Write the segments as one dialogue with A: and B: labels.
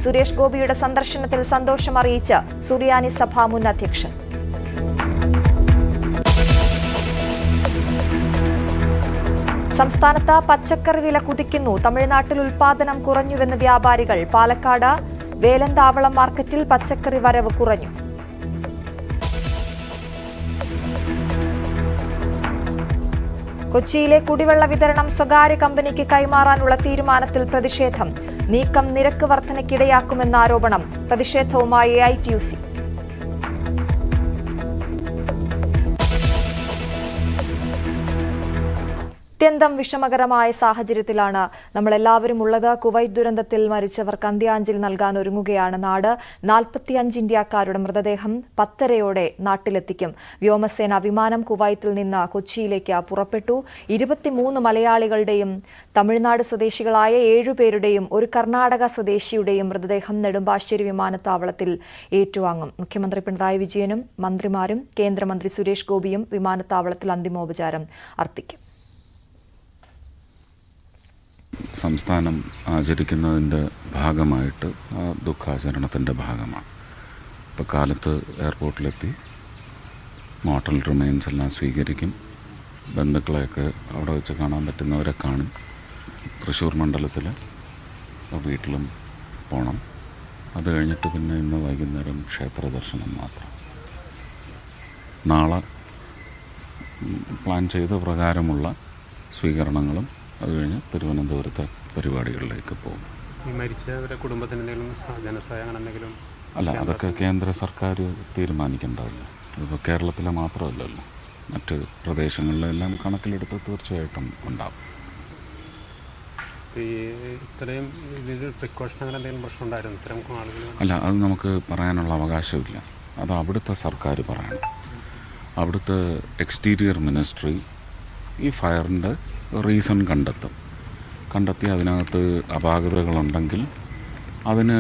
A: സുരേഷ് ഗോപിയുടെ സന്ദർശനത്തിൽ സന്തോഷമറിയിച്ച് സുറിയാനി സഭ മുൻ അധ്യക്ഷൻ. സംസ്ഥാനത്ത് പച്ചക്കറി വില കുതിക്കുന്നു. തമിഴ്നാട്ടിൽ ഉൽപാദനം കുറഞ്ഞുവെന്ന് വ്യാപാരികൾ. പാലക്കാട് വേലന്താവളം മാർക്കറ്റിൽ പച്ചക്കറി വരവ് കുറഞ്ഞു. കൊച്ചിയിലെ കുടിവെള്ള വിതരണം സ്വകാര്യ കമ്പനിക്ക് കൈമാറാനുള്ള തീരുമാനത്തിൽ പ്രതിഷേധം. നീക്കം നിരക്ക് വർധനയ്ക്കിടയാക്കുമെന്ന ആരോപണം. പ്രതിഷേധവുമായി AITUC. അത്യന്തം വിഷമകരമായ സാഹചര്യത്തിലാണ് നമ്മളെല്ലാവരും ഉള്ളത്. കുവൈറ്റ് ദുരന്തത്തിൽ മരിച്ചവർക്ക് അന്ത്യാഞ്ജലി നൽകാൻ ഒരുങ്ങുകയാണ് നാട്. 45 ഇന്ത്യക്കാരുടെ മൃതദേഹം 10:30 നാട്ടിലെത്തിക്കും. വ്യോമസേന വിമാനം കുവൈറ്റിൽ നിന്ന് കൊച്ചിയിലേക്ക് പുറപ്പെട്ടു. 23 മലയാളികളുടെയും തമിഴ്നാട് സ്വദേശികളായ 7 പേരുടെയും ഒരു കർണാടക സ്വദേശിയുടെയും മൃതദേഹം നെടുമ്പാശ്ശേരി വിമാനത്താവളത്തിൽ ഏറ്റുവാങ്ങും. മുഖ്യമന്ത്രി പിണറായി വിജയനും മന്ത്രിമാരും കേന്ദ്രമന്ത്രി സുരേഷ് ഗോപിയും വിമാനത്താവളത്തിൽ അന്തിമോപചാരം അർപ്പിക്കും.
B: സംസ്ഥാനം ആചരിക്കുന്നതിൻ്റെ ഭാഗമായിട്ട് ആ ദുഃഖാചരണത്തിൻ്റെ ഭാഗമാണ്. ഇപ്പോൾ കാലത്ത് എയർപോർട്ടിലെത്തി മോർട്ടൽ റിമൈൻസ് എല്ലാം സ്വീകരിക്കും. ബന്ധുക്കളെയൊക്കെ അവിടെ വെച്ച് കാണാൻ പറ്റുന്നവരെ കാണും. തൃശ്ശൂർ മണ്ഡലത്തിൽ വീട്ടിലും പോകണം. അത് കഴിഞ്ഞിട്ട് പിന്നെ ഇന്ന് വൈകുന്നേരം ക്ഷേത്ര ദർശനം മാത്രം. നാളെ പ്ലാൻ ചെയ്ത പ്രകാരമുള്ള സ്വീകരണങ്ങളും അത് കഴിഞ്ഞ് തിരുവനന്തപുരത്തെ പരിപാടികളിലേക്ക് പോകും. അല്ല, അതൊക്കെ കേന്ദ്ര സർക്കാർ തീരുമാനിക്കേണ്ടതല്ല. ഇതിപ്പോൾ കേരളത്തിലെ മാത്രമല്ലല്ലോ, മറ്റ് പ്രദേശങ്ങളിലെല്ലാം കണക്കിലെടുത്ത് തീർച്ചയായിട്ടും ഉണ്ടാകും. അല്ല, അത് നമുക്ക് പറയാനുള്ള അവകാശമില്ല. അത് അവിടുത്തെ സർക്കാർ പറയണം. അവിടുത്തെ എക്സ്റ്റീരിയർ മിനിസ്ട്രി ഈ ഫയറിൻ്റെ റീസൺ കണ്ടെത്തി അതിനകത്ത് അപാകതകളുണ്ടെങ്കിൽ അതിന്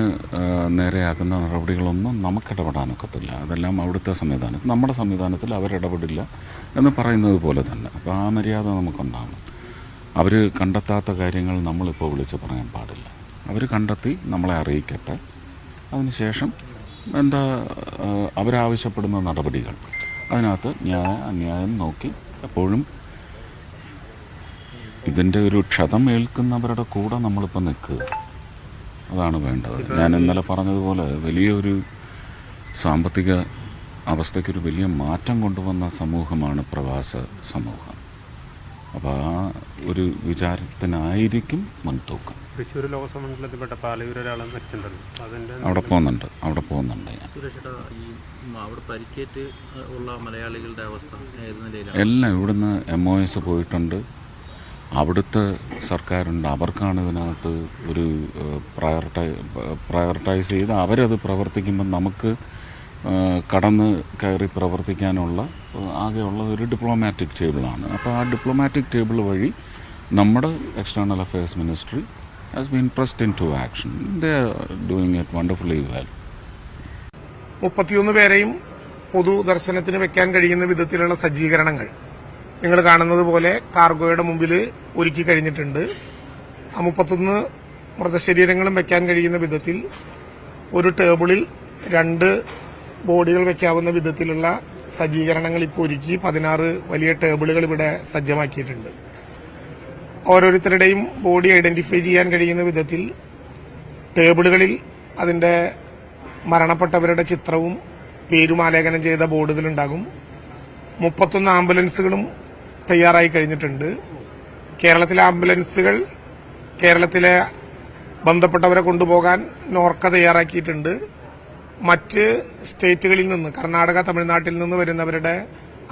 B: നേരെയാക്കുന്ന നടപടികളൊന്നും നമുക്കിടപെടാനൊക്കത്തില്ല. അതെല്ലാം അവിടുത്തെ സംവിധാനം. നമ്മുടെ സംവിധാനത്തിൽ അവരിടപെടില്ല എന്ന് പറയുന്നത് പോലെ തന്നെ. അപ്പോൾ ആ മര്യാദ നമുക്കുണ്ടാകും. അവർ കണ്ടെത്താത്ത കാര്യങ്ങൾ നമ്മളിപ്പോൾ വിളിച്ച് പറയാൻ പാടില്ല. അവർ കണ്ടെത്തി നമ്മളെ അറിയിക്കട്ടെ. അതിനുശേഷം എന്താ അവരാവശ്യപ്പെടുന്ന നടപടികൾ, അതിനകത്ത് അന്യായം നോക്കി എപ്പോഴും ഇതിൻ്റെ ഒരു ക്ഷതം ഏൽക്കുന്നവരുടെ കൂടെ നമ്മളിപ്പോൾ നിൽക്കുക. അതാണ് വേണ്ടത്. ഞാൻ ഇന്നലെ പറഞ്ഞതുപോലെ വലിയൊരു സാമ്പത്തിക അവസ്ഥയ്ക്കൊരു വലിയ മാറ്റം കൊണ്ടുവന്ന സമൂഹമാണ് പ്രവാസ സമൂഹം. അപ്പോൾ ആ ഒരു വിചാരത്തിനായിരിക്കും മുൻതൂക്കം.
C: തൃശ്ശൂർ ലോകസഭ മണ്ഡലത്തിൽപ്പെട്ട പാലയൂർ ഒരാൾ
B: അവിടെ പോകുന്നുണ്ട് ഞാൻ. എല്ലാം ഇവിടുന്ന് MOS പോയിട്ടുണ്ട്. അവിടുത്തെ സർക്കാരുണ്ട്. അവർക്കാണ് ഇതിനകത്ത് ഒരു പ്രയോറിറ്റൈസ് ചെയ്ത് അവരത് പ്രവർത്തിക്കുമ്പോൾ നമുക്ക് കടന്ന് കയറി പ്രവർത്തിക്കാനുള്ള ആകെയുള്ള ഒരു ഡിപ്ലോമാറ്റിക് ടേബിളാണ്. അപ്പോൾ ആ ഡിപ്ലോമാറ്റിക് ടേബിൾ വഴി നമ്മുടെ external affairs ministry has been pressed in to action. They are doing it wonderfully well.
D: 31 പേരെയും പൊതുദർശനത്തിന് വെക്കാൻ കഴിയുന്ന വിധത്തിലുള്ള സജ്ജീകരണങ്ങൾ നിങ്ങൾ കാണുന്നത് പോലെ കാർഗോയുടെ മുമ്പിൽ ഒരുക്കി കഴിഞ്ഞിട്ടുണ്ട്. ആ 31 മൃതശരീരങ്ങളും വെക്കാൻ കഴിയുന്ന വിധത്തിൽ ഒരു ടേബിളിൽ 2 ബോഡികൾ വെക്കാവുന്ന വിധത്തിലുള്ള സജ്ജീകരണങ്ങൾ ഇപ്പോൾ ഒരുക്കി 16 വലിയ ടേബിളുകൾ ഇവിടെ സജ്ജമാക്കിയിട്ടുണ്ട്. ഓരോരുത്തരുടെയും ബോഡി ഐഡന്റിഫൈ ചെയ്യാൻ കഴിയുന്ന വിധത്തിൽ ടേബിളുകളിൽ അതിന്റെ മരണപ്പെട്ടവരുടെ ചിത്രവും പേരും ആലേഖനം ചെയ്ത ബോർഡുകളുണ്ടാകും. 31 ആംബുലൻസുകളും തയ്യാറായി കഴിഞ്ഞിട്ടുണ്ട്. കേരളത്തിലെ ആംബുലൻസുകൾ കേരളത്തിലെ ബന്ധപ്പെട്ടവരെ കൊണ്ടുപോകാൻ നോർക്ക തയ്യാറാക്കിയിട്ടുണ്ട്. മറ്റ് സ്റ്റേറ്റുകളിൽ നിന്ന്, കർണാടക, തമിഴ്നാട്ടിൽ നിന്ന് വരുന്നവരുടെ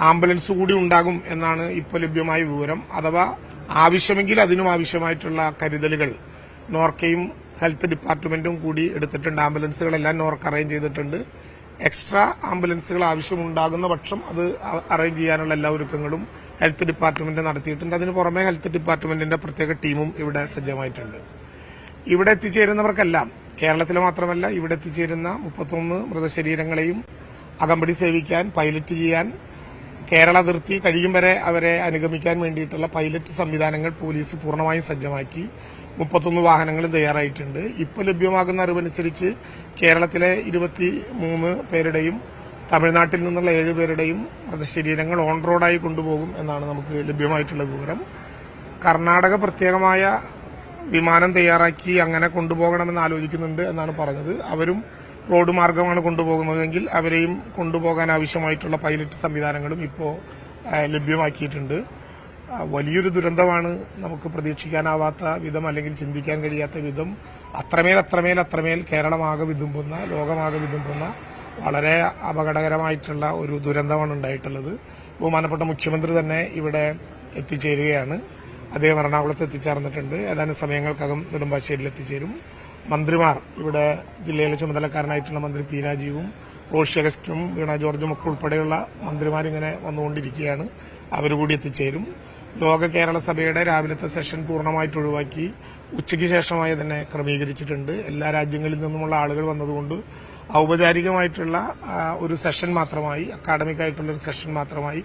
D: ആംബുലൻസ് കൂടി ഉണ്ടാകും എന്നാണ് ഇപ്പോൾ ലഭ്യമായ വിവരം. അഥവാ ആവശ്യമെങ്കിൽ അതിനും ആവശ്യമായിട്ടുള്ള കരുതലുകൾ നോർക്കയും ഹെൽത്ത് ഡിപ്പാർട്ട്മെന്റും കൂടി എടുത്തിട്ടുണ്ട്. ആംബുലൻസുകളെല്ലാം നോർക്ക അറേഞ്ച് ചെയ്തിട്ടുണ്ട്. എക്സ്ട്രാ ആംബുലൻസുകൾ ആവശ്യമുണ്ടാകുന്ന പക്ഷം അത് അറേഞ്ച് ചെയ്യാനുള്ള എല്ലാ ഒരുക്കങ്ങളും ഹെൽത്ത് ഡിപ്പാർട്ട്മെന്റ് നടത്തിയിട്ടുണ്ട്. അതിന് പുറമെ ഹെൽത്ത് ഡിപ്പാർട്ട്മെന്റിന്റെ പ്രത്യേക ടീമും ഇവിടെ സജ്ജമായിട്ടുണ്ട്. ഇവിടെ എത്തിച്ചേരുന്നവർക്കെല്ലാം, കേരളത്തിലെ മാത്രമല്ല, ഇവിടെ എത്തിച്ചേരുന്ന 31 മൃതശരീരങ്ങളെയും അകമ്പടി സേവിക്കാൻ, പൈലറ്റ് ചെയ്യാൻ, കേരള അതിർത്തി കഴിയും വരെ അവരെ അനുഗമിക്കാൻ വേണ്ടിയിട്ടുള്ള പൈലറ്റ് സംവിധാനങ്ങൾ പോലീസ് പൂർണ്ണമായും സജ്ജമാക്കി. 31 വാഹനങ്ങളും തയ്യാറായിട്ടുണ്ട്. ഇപ്പോൾ ലഭ്യമാകുന്ന അറിവനുസരിച്ച് കേരളത്തിലെ 23 പേരുടെയും തമിഴ്നാട്ടിൽ നിന്നുള്ള 7 പേരുടെയും മൃതശരീരങ്ങൾ ഓൺ റോഡായി കൊണ്ടുപോകും എന്നാണ് നമുക്ക് ലഭ്യമായിട്ടുള്ള വിവരം. കർണാടക പ്രത്യേകമായ വിമാനം തയ്യാറാക്കി അങ്ങനെ കൊണ്ടുപോകണമെന്ന് ആലോചിക്കുന്നുണ്ട് എന്നാണ് പറഞ്ഞത്. അവരും റോഡ് മാർഗമാണ് കൊണ്ടുപോകുന്നതെങ്കിൽ അവരെയും കൊണ്ടുപോകാൻ ആവശ്യമായിട്ടുള്ള പൈലറ്റ് സംവിധാനങ്ങളും ഇപ്പോൾ ലഭ്യമാക്കിയിട്ടുണ്ട്. വലിയൊരു ദുരന്തമാണ്. നമുക്ക് പ്രതീക്ഷിക്കാനാവാത്ത വിധം അല്ലെങ്കിൽ ചിന്തിക്കാൻ കഴിയാത്ത വിധം അത്രമേൽ കേരളമാകെ വിതുമ്പുന്ന, ലോകമാകെ വിതുമ്പുന്ന വളരെ അപകടകരമായിട്ടുള്ള ഒരു ദുരന്തമാണ് ഉണ്ടായിട്ടുള്ളത്. ബഹുമാനപ്പെട്ട മുഖ്യമന്ത്രി തന്നെ ഇവിടെ എത്തിച്ചേരുകയാണ്. അദ്ദേഹം എറണാകുളത്ത് എത്തിച്ചേർന്നിട്ടുണ്ട്. ഏതാനും സമയങ്ങൾക്കകം നെടുമ്പാശ്ശേരിയിൽ എത്തിച്ചേരും. മന്ത്രിമാർ ഇവിടെ ജില്ലയിലെ ചുമതലക്കാരനായിട്ടുള്ള മന്ത്രി പി രാജീവും റോഷി അഗസ്റ്റും വീണ ജോർജും ഒക്കെ ഉൾപ്പെടെയുള്ള മന്ത്രിമാരിങ്ങനെ വന്നുകൊണ്ടിരിക്കുകയാണ്. അവരുകൂടി എത്തിച്ചേരും. ലോക കേരള സഭയുടെ രാവിലത്തെ സെഷൻ പൂർണ്ണമായിട്ട് ഒഴിവാക്കി ഉച്ചയ്ക്ക് ശേഷമായി തന്നെ ക്രമീകരിച്ചിട്ടുണ്ട്. എല്ലാ രാജ്യങ്ങളിൽ നിന്നുമുള്ള ആളുകൾ വന്നതുകൊണ്ട് ഔപചാരികമായിട്ടുള്ള ഒരു സെഷൻ മാത്രമായി, അക്കാഡമിക് ആയിട്ടുള്ള ഒരു സെഷൻ മാത്രമായി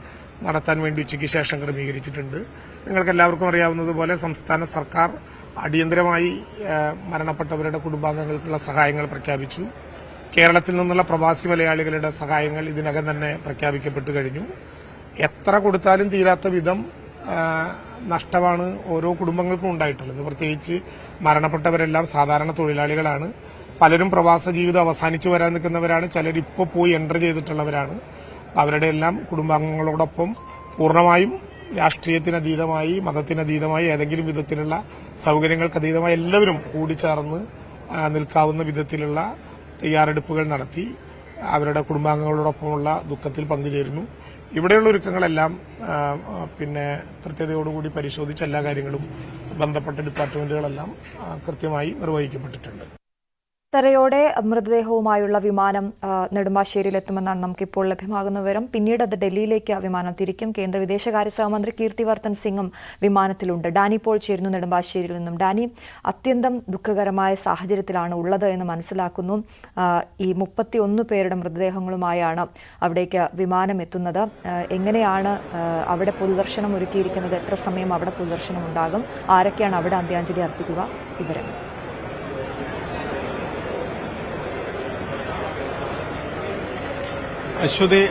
D: നടത്താൻ വേണ്ടി ഉച്ചയ്ക്ക് ശേഷം ക്രമീകരിച്ചിട്ടുണ്ട്. നിങ്ങൾക്ക് എല്ലാവർക്കും അറിയാവുന്നതുപോലെ സംസ്ഥാന സർക്കാർ അടിയന്തരമായി മരണപ്പെട്ടവരുടെ കുടുംബാംഗങ്ങൾക്കുള്ള സഹായങ്ങൾ പ്രഖ്യാപിച്ചു. കേരളത്തിൽ നിന്നുള്ള പ്രവാസി മലയാളികളുടെ സഹായങ്ങൾ ഇതിനകം തന്നെ പ്രഖ്യാപിക്കപ്പെട്ടു കഴിഞ്ഞു. എത്ര കൊടുത്താലും തീരാത്ത വിധം നഷ്ടമാണ് ഓരോ കുടുംബങ്ങൾക്കും ഉണ്ടായിട്ടുള്ളത്. പ്രത്യേകിച്ച് മരണപ്പെട്ടവരെല്ലാം സാധാരണ തൊഴിലാളികളാണ്. പലരും പ്രവാസ ജീവിതം അവസാനിച്ചു വരാൻ നിൽക്കുന്നവരാണ്. ചിലരിപ്പോൾ പോയി എൻട്രി ചെയ്തിട്ടുള്ളവരാണ്. അവരുടെ എല്ലാം കുടുംബാംഗങ്ങളോടൊപ്പം പൂർണ്ണമായും രാഷ്ട്രീയത്തിനതീതമായി, മതത്തിനതീതമായി, ഏതെങ്കിലും വിധത്തിലുള്ള സൌകര്യങ്ങൾക്കതീതമായി എല്ലാവരും കൂടിച്ചേർന്ന് നിൽക്കാവുന്ന വിധത്തിലുള്ള തയ്യാറെടുപ്പുകൾ നടത്തി അവരുടെ കുടുംബാംഗങ്ങളോടൊപ്പമുള്ള ദുഃഖത്തിൽ പങ്കുചേരുന്നു. ഇവിടെയുള്ള ഒരുക്കങ്ങളെല്ലാം കൃത്യതയോടുകൂടി പരിശോധിച്ച എല്ലാ കാര്യങ്ങളും ബന്ധപ്പെട്ട ഡിപ്പാർട്ട്മെന്റുകളെല്ലാം കൃത്യമായി നിർവഹിക്കപ്പെട്ടിട്ടുണ്ട്.
A: 8:30 മൃതദേഹവുമായുള്ള വിമാനം നെടുമ്പാശ്ശേരിയിലെത്തുമെന്നാണ് നമുക്കിപ്പോൾ ലഭ്യമാകുന്ന വിവരം. പിന്നീട് അത് ഡൽഹിയിലേക്ക് വിമാനം തിരിക്കും. കേന്ദ്ര വിദേശകാര്യ സഹമന്ത്രി കീർത്തിവർദ്ധൻ സിംഗും വിമാനത്തിലുണ്ട്. ഡാനി പോൾ ചേരുന്നു നെടുമ്പാശ്ശേരിയിൽ നിന്നും. ഡാനി, അത്യന്തം ദുഃഖകരമായ സാഹചര്യത്തിലാണ് ഉള്ളത് എന്ന് മനസ്സിലാക്കുന്നു. ഈ 31 പേരുടെ മൃതദേഹങ്ങളുമായാണ് അവിടേക്ക് വിമാനം എത്തുന്നത്. എങ്ങനെയാണ് അവിടെ പൊതുദർശനം ഒരുക്കിയിരിക്കുന്നത്? എത്ര സമയം അവിടെ പൊതുദർശനം ഉണ്ടാകും? ആരൊക്കെയാണ് അവിടെ അന്ത്യാഞ്ജലി അർപ്പിക്കുക? വിവരങ്ങൾ.
E: അശ്വതി,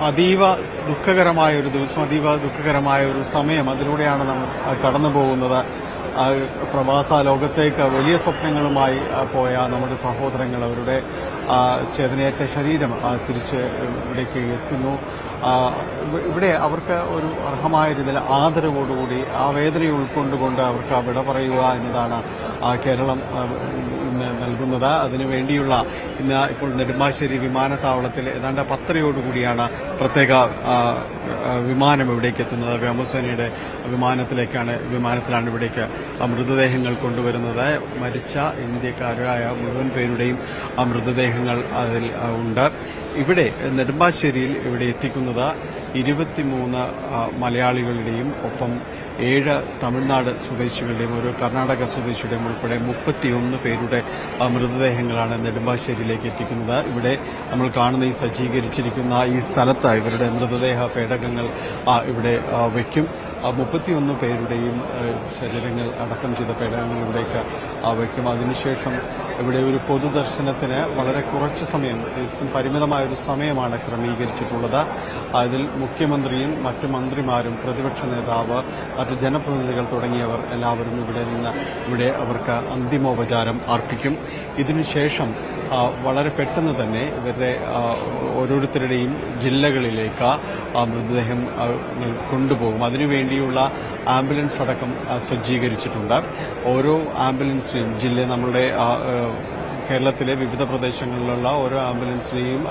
E: അതീവ ദുഃഖകരമായ ഒരു ദിവസം, അതീവ ദുഃഖകരമായ ഒരു സമയം, അതിലൂടെയാണ് നമ്മൾ കടന്നു പോകുന്നത്. പ്രവാസ ലോകത്തേക്ക് വലിയ സ്വപ്നങ്ങളുമായി പോയ നമ്മുടെ സഹോദരങ്ങൾ, അവരുടെ ചേതനയേറ്റ ശരീരം തിരിച്ച് ഇവിടേക്ക് എത്തുന്നു. ഇവിടെ അവർക്ക് ഒരു അർഹമായ രീതിയിൽ ആദരവോടുകൂടി ആ വേദന ഉൾക്കൊണ്ടുകൊണ്ട് അവർക്ക് വിട പറയുക എന്നതാണ് കേരളം നൽകുന്നത്. അതിനുവേണ്ടിയുള്ള ഇന്ന് ഇപ്പോൾ നെടുമ്പാശ്ശേരി വിമാനത്താവളത്തിൽ ഏതാണ്ട് 10:30 പ്രത്യേക വിമാനം ഇവിടേക്ക് എത്തുന്നത്. വ്യോമസേനയുടെ വിമാനത്തിലാണ് ഇവിടേക്ക് മൃതദേഹങ്ങൾ കൊണ്ടുവരുന്നത്. മരിച്ച ഇന്ത്യക്കാരായ മുഴുവൻ പേരുടെയും മൃതദേഹങ്ങൾ അതിൽ ഉണ്ട്. ഇവിടെ നെടുമ്പാശ്ശേരിയിൽ ഇവിടെ എത്തിക്കുന്നത് 23 മലയാളികളുടെയും ഒപ്പം 7 തമിഴ്നാട് സ്വദേശികളുടെയും ഒരു കർണാടക സ്വദേശിയുടെയും ഉൾപ്പെടെ 31 പേരുടെ മൃതദേഹങ്ങളാണ് നെടുമ്പാശ്ശേരിയിലേക്ക് എത്തിക്കുന്നത്. ഇവിടെ നമ്മൾ കാണുന്ന ഈ സജ്ജീകരിച്ചിരിക്കുന്ന ഈ സ്ഥലത്ത് ഇവരുടെ മൃതദേഹ പേടകങ്ങൾ ഇവിടെ വയ്ക്കും. 31 പേരുടെയും ശരീരങ്ങൾ അടക്കം ചെയ്ത പേടകങ്ങൾ ഇവിടേക്ക് വയ്ക്കും. അതിനുശേഷം ഇവിടെ ഒരു പൊതുദർശനത്തിന് വളരെ കുറച്ച് സമയം, പരിമിതമായ ഒരു സമയമാണ് ക്രമീകരിച്ചിട്ടുള്ളത്. അതിൽ മുഖ്യമന്ത്രിയും മറ്റു മന്ത്രിമാരും പ്രതിപക്ഷ നേതാവ്, മറ്റു ജനപ്രതിനിധികൾ തുടങ്ങിയവർ എല്ലാവരും ഇവിടെ അവർക്ക് അന്തിമോപചാരം അർപ്പിക്കും. ഇതിനുശേഷം വളരെ പെട്ടെന്ന് തന്നെ ഇവരുടെ ഓരോരുത്തരുടെയും ജില്ലകളിലേക്ക് മൃതദേഹം കൊണ്ടുപോകും. അതിനുവേണ്ടിയുള്ള ആംബുലൻസ് അടക്കം സജ്ജീകരിച്ചിട്ടുണ്ട്. ഓരോ ആംബുലൻസിനെയും നമ്മളുടെ കേരളത്തിലെ വിവിധ പ്രദേശങ്ങളിലുള്ള ഓരോ ആംബുലൻസിനെയും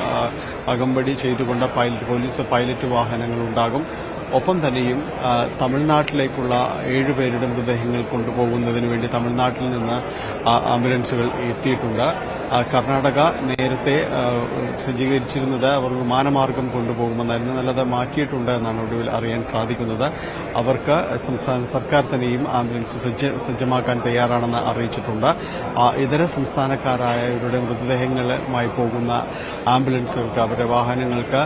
E: അകമ്പടി ചെയ്തുകൊണ്ട് പോലീസ് പൈലറ്റ് വാഹനങ്ങളുണ്ടാകും. ഒപ്പം തന്നെയും തമിഴ്നാട്ടിലേക്കുള്ള 7 പേരുടെ മൃതദേഹങ്ങൾ കൊണ്ടുപോകുന്നതിന് വേണ്ടി തമിഴ്നാട്ടിൽ നിന്ന് ആംബുലൻസുകൾ എത്തിയിട്ടുണ്ട്. കർണാടക നേരത്തെ സജ്ജീകരിച്ചിരുന്നത് അവർ വിമാനമാർഗം കൊണ്ടുപോകുമെന്നായിരുന്നു. നല്ലത് മാറ്റിയിട്ടുണ്ട് എന്നാണ് ഒടുവിൽ അറിയാൻ സാധിക്കുന്നത്. അവർക്ക് സംസ്ഥാന സർക്കാർ തന്നെയും ആംബുലൻസ് സജ്ജമാക്കാൻ തയ്യാറാണെന്ന് അറിയിച്ചിട്ടുണ്ട്. ഇതര സംസ്ഥാനക്കാരായവരുടെ മൃതദേഹങ്ങളുമായി പോകുന്ന ആംബുലൻസുകൾക്ക്, അവരുടെ വാഹനങ്ങൾക്ക്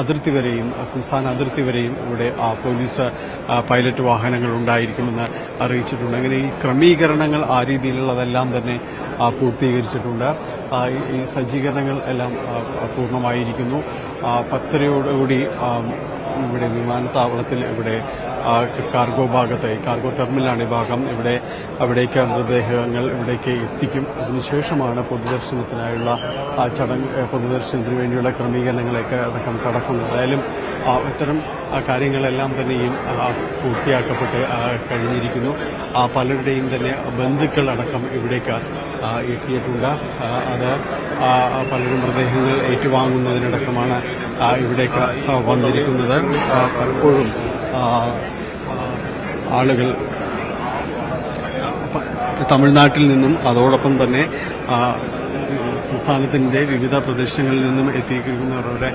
E: അതിർത്തി വരെയും സംസ്ഥാന അതിർത്തി വരെയും ഇവിടെ പോലീസ് പൈലറ്റ് വാഹനങ്ങൾ ഉണ്ടായിരിക്കുമെന്ന് അറിയിച്ചിട്ടുണ്ട്. അങ്ങനെ ഈ ക്രമീകരണങ്ങൾ ആ രീതിയിലുള്ളതെല്ലാം തന്നെ പൂർത്തീകരിച്ചിട്ടുണ്ട്. ഈ സജ്ജീകരണങ്ങൾ എല്ലാം പൂർണ്ണമായിരിക്കുന്നു. 10:30 ഇവിടെ വിമാനത്താവളത്തിൽ ഇവിടെ കാർഗോ ഭാഗത്ത്, കാർഗോ ടെർമിനലാണ് ഈ ഭാഗം, അവിടേക്ക് മൃതദേഹങ്ങൾ ഇവിടേക്ക് എത്തിക്കും. അതിനുശേഷമാണ് പൊതുദർശനത്തിനായുള്ള പൊതുദർശനത്തിന് വേണ്ടിയുള്ള ക്രമീകരണങ്ങളൊക്കെ അടക്കം കടക്കുന്നത്. എന്തായാലും ഇത്തരം കാര്യങ്ങളെല്ലാം തന്നെയും പൂർത്തിയാക്കപ്പെട്ട് കഴിഞ്ഞിരിക്കുന്നു. പലരുടെയും തന്നെ ബന്ധുക്കളടക്കം ഇവിടേക്ക് എത്തിയിട്ടുണ്ട്. അത് പലരും മൃതദേഹങ്ങൾ ഏറ്റുവാങ്ങുന്നതിനടക്കമാണ് ഇവിടേക്ക് വന്നിരിക്കുന്നത്. പലപ്പോഴും ആളുകൾ തമിഴ്നാട്ടിൽ നിന്നും അതോടൊപ്പം തന്നെ സംസ്ഥാനത്തിന്റെ വിവിധ പ്രദേശങ്ങളിൽ നിന്നും എത്തിയിരിക്കുന്നവരുടെ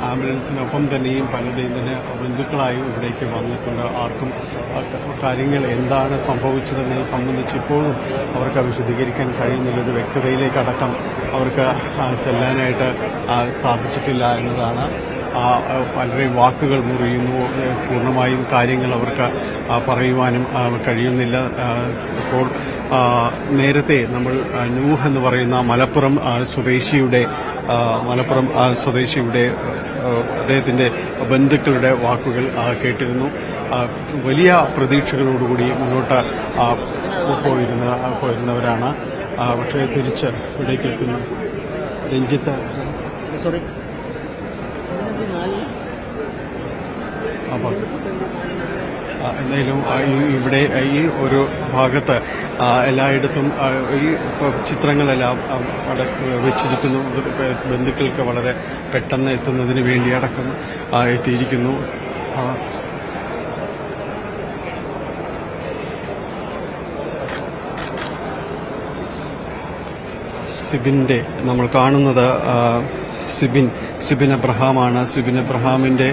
E: ആംബുലൻസിനൊപ്പം തന്നെയും പലരുടെയും തന്നെ ബന്ധുക്കളായും ഇവിടേക്ക് വന്നിട്ടുണ്ട്. ആർക്കും കാര്യങ്ങൾ എന്താണ് സംഭവിച്ചതെന്നത് സംബന്ധിച്ച് ഇപ്പോഴും അവർക്ക് വിശദീകരിക്കാൻ കഴിയുന്നില്ല. ഒരു വ്യക്തതയിലേക്കടക്കം അവർക്ക് ചെല്ലാനായിട്ട് സാധിച്ചിട്ടില്ല എന്നതാണ്. പലരെയും വാക്കുകൾ മുറിയുന്നു. പൂർണ്ണമായും കാര്യങ്ങൾ അവർക്ക് പറയുവാനും കഴിയുന്നില്ല. ഇപ്പോൾ നേരത്തെ നമ്മൾ നൂഹ് എന്ന് പറയുന്ന മലപ്പുറം സ്വദേശിയുടെ അദ്ദേഹത്തിന്റെ ബന്ധുക്കളുടെ വാക്കുകൾ കേട്ടിരുന്നു. വലിയ പ്രതീക്ഷകളോടുകൂടി മുന്നോട്ട് പോയിരുന്നവരാണ്. പക്ഷേ തിരിച്ച് ഇവിടേക്ക് എത്തുന്നു. രഞ്ജിത്ത് എന്തായാലും ഇവിടെ ഈ ഒരു ഭാഗത്ത് എല്ലായിടത്തും ഈ ചിത്രങ്ങളെല്ലാം വെച്ചിരിക്കുന്നു. ബന്ധുക്കൾക്ക് വളരെ പെട്ടെന്ന് എത്തുന്നതിന് വേണ്ടി അടക്കം എത്തിയിരിക്കുന്നു. സിബിന്റെ നമ്മൾ കാണുന്നത് സിബിൻ എബ്രഹാമാണ്. സിബിൻ എബ്രഹാമിന്റെ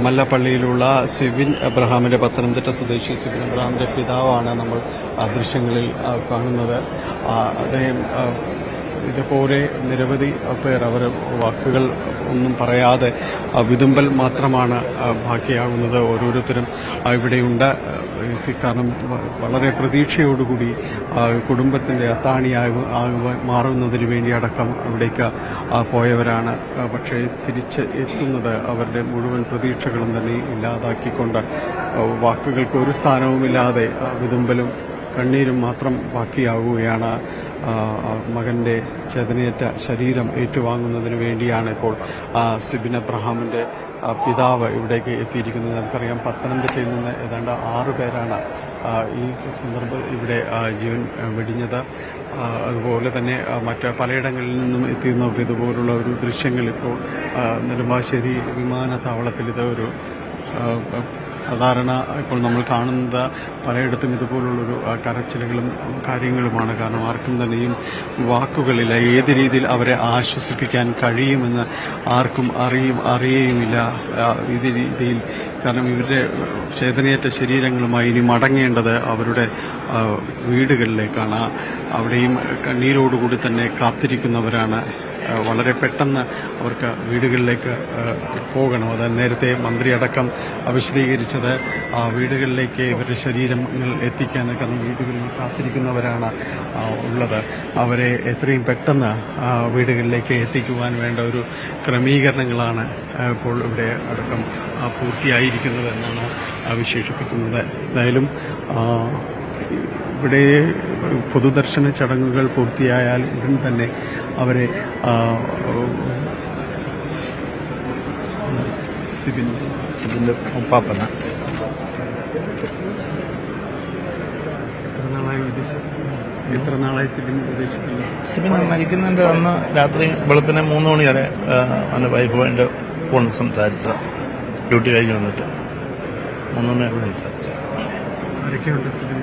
E: മല്ലപ്പള്ളിയിലുള്ള സിബിൻ എബ്രഹാമിന്റെ പത്തനംതിട്ട സ്വദേശി സിബിൻ എബ്രഹാമിന്റെ പിതാവാണ് നമ്മൾ ദൃശ്യങ്ങളിൽ കാണുന്നത്. അദ്ദേഹം ഇതുപോലെ നിരവധി പേർ അവർ വാക്കുകൾ ഒന്നും പറയാതെ വിതുമ്പൽ മാത്രമാണ് ബാക്കിയാകുന്നത്. ഓരോരുത്തരും ഇവിടെയുണ്ട്. കാരണം വളരെ പ്രതീക്ഷയോടുകൂടി കുടുംബത്തിന്റെ അത്താണിയാകുവാൻ മാറുന്നതിന് വേണ്ടി അടക്കം അവിടേക്ക് പോയവരാണ്. പക്ഷേ തിരിച്ച് എത്തുന്നത് അവരുടെ മുഴുവൻ പ്രതീക്ഷകളും തന്നെ ഇല്ലാതാക്കിക്കൊണ്ട് വാക്കുകൾക്ക് ഒരു സ്ഥാനവുമില്ലാതെ വിതുമ്പലും കണ്ണീരും മാത്രം ബാക്കിയാവുകയാണ്. മകന്റെ ചേതനയേറ്റ ശരീരം ഏറ്റുവാങ്ങുന്നതിന് വേണ്ടിയാണ് ഇപ്പോൾ സിബിൻ എബ്രഹാമിന്റെ പിതാവ് ഇവിടേക്ക് എത്തിയിരിക്കുന്നത്. നമുക്കറിയാം പത്തനംതിട്ടയിൽ നിന്ന് ഏതാണ്ട് 6 പേരാണ് ഈ സന്ദർഭം ഇവിടെ ജീവൻ വെടിഞ്ഞത്. അതുപോലെ തന്നെ മറ്റ് പലയിടങ്ങളിൽ നിന്നും എത്തിയിരുന്നവർ ഇതുപോലുള്ള ഒരു ദൃശ്യങ്ങൾ ഇപ്പോൾ നെടുമ്പാശ്ശേരി വിമാനത്താവളത്തിൽ ഇത് ഒരു സാധാരണ ഇപ്പോൾ നമ്മൾ കാണുന്നത് പലയിടത്തും ഇതുപോലുള്ളൊരു കരച്ചിലുകളും കാര്യങ്ങളുമാണ്. കാരണം ആർക്കും തന്നെയും വാക്കുകളില്ല. ഏത് രീതിയിൽ അവരെ ആശ്വസിപ്പിക്കാൻ കഴിയുമെന്ന് ആർക്കും അറിയുകയുമില്ല. ഇത് രീതിയിൽ കാരണം ഇവരുടെ ചേതനയേറ്റ ശരീരങ്ങളുമായി ഇനി മടങ്ങേണ്ടത് അവരുടെ വീടുകളിലേക്കാണ്. അവിടെയും കണ്ണീരോടുകൂടി തന്നെ കാത്തിരിക്കുന്നവരാണ്. വളരെ പെട്ടെന്ന് അവർക്ക് വീടുകളിലേക്ക് പോകണം. അത് നേരത്തെ മന്ത്രി അടക്കം വിശദീകരിച്ചത് വീടുകളിലേക്ക് ഇവരുടെ ശരീരങ്ങൾ എത്തിക്കാൻ, കാരണം വീടുകളിൽ കാത്തിരിക്കുന്നവരാണ് ഉള്ളത്. അവരെ എത്രയും പെട്ടെന്ന് വീടുകളിലേക്ക് എത്തിക്കുവാൻ വേണ്ട ഒരു ക്രമീകരണങ്ങളാണ് ഇപ്പോൾ ഇവിടെ അടക്കം പൂർത്തിയായിരിക്കുന്നത് എന്നാണ് വിശേഷിപ്പിക്കുന്നത്. എന്തായാലും ഇവിടെ പൊതുദർശന ചടങ്ങുകൾ പൂർത്തിയായാൽ ഉടൻ തന്നെ അവരെ സിബിന്റെ ഉപ്പാപ്പന എത്ര നാളായി സിബിൻ വിദേശത്തില്ല?
F: സിബിൻ മരിക്കുന്നതിൻ്റെ അന്ന് രാത്രി വെളുപ്പിനെ 3 മണി വരെ അവൻ്റെ വൈഫുമായിട്ട് ഫോൺ സംസാരിച്ച, ഡ്യൂട്ടി കഴിഞ്ഞ് വന്നിട്ട് 3 മണിയായിരുന്നു സംസാരിച്ചത്.
E: ആരൊക്കെയുണ്ട് സിബിൻ?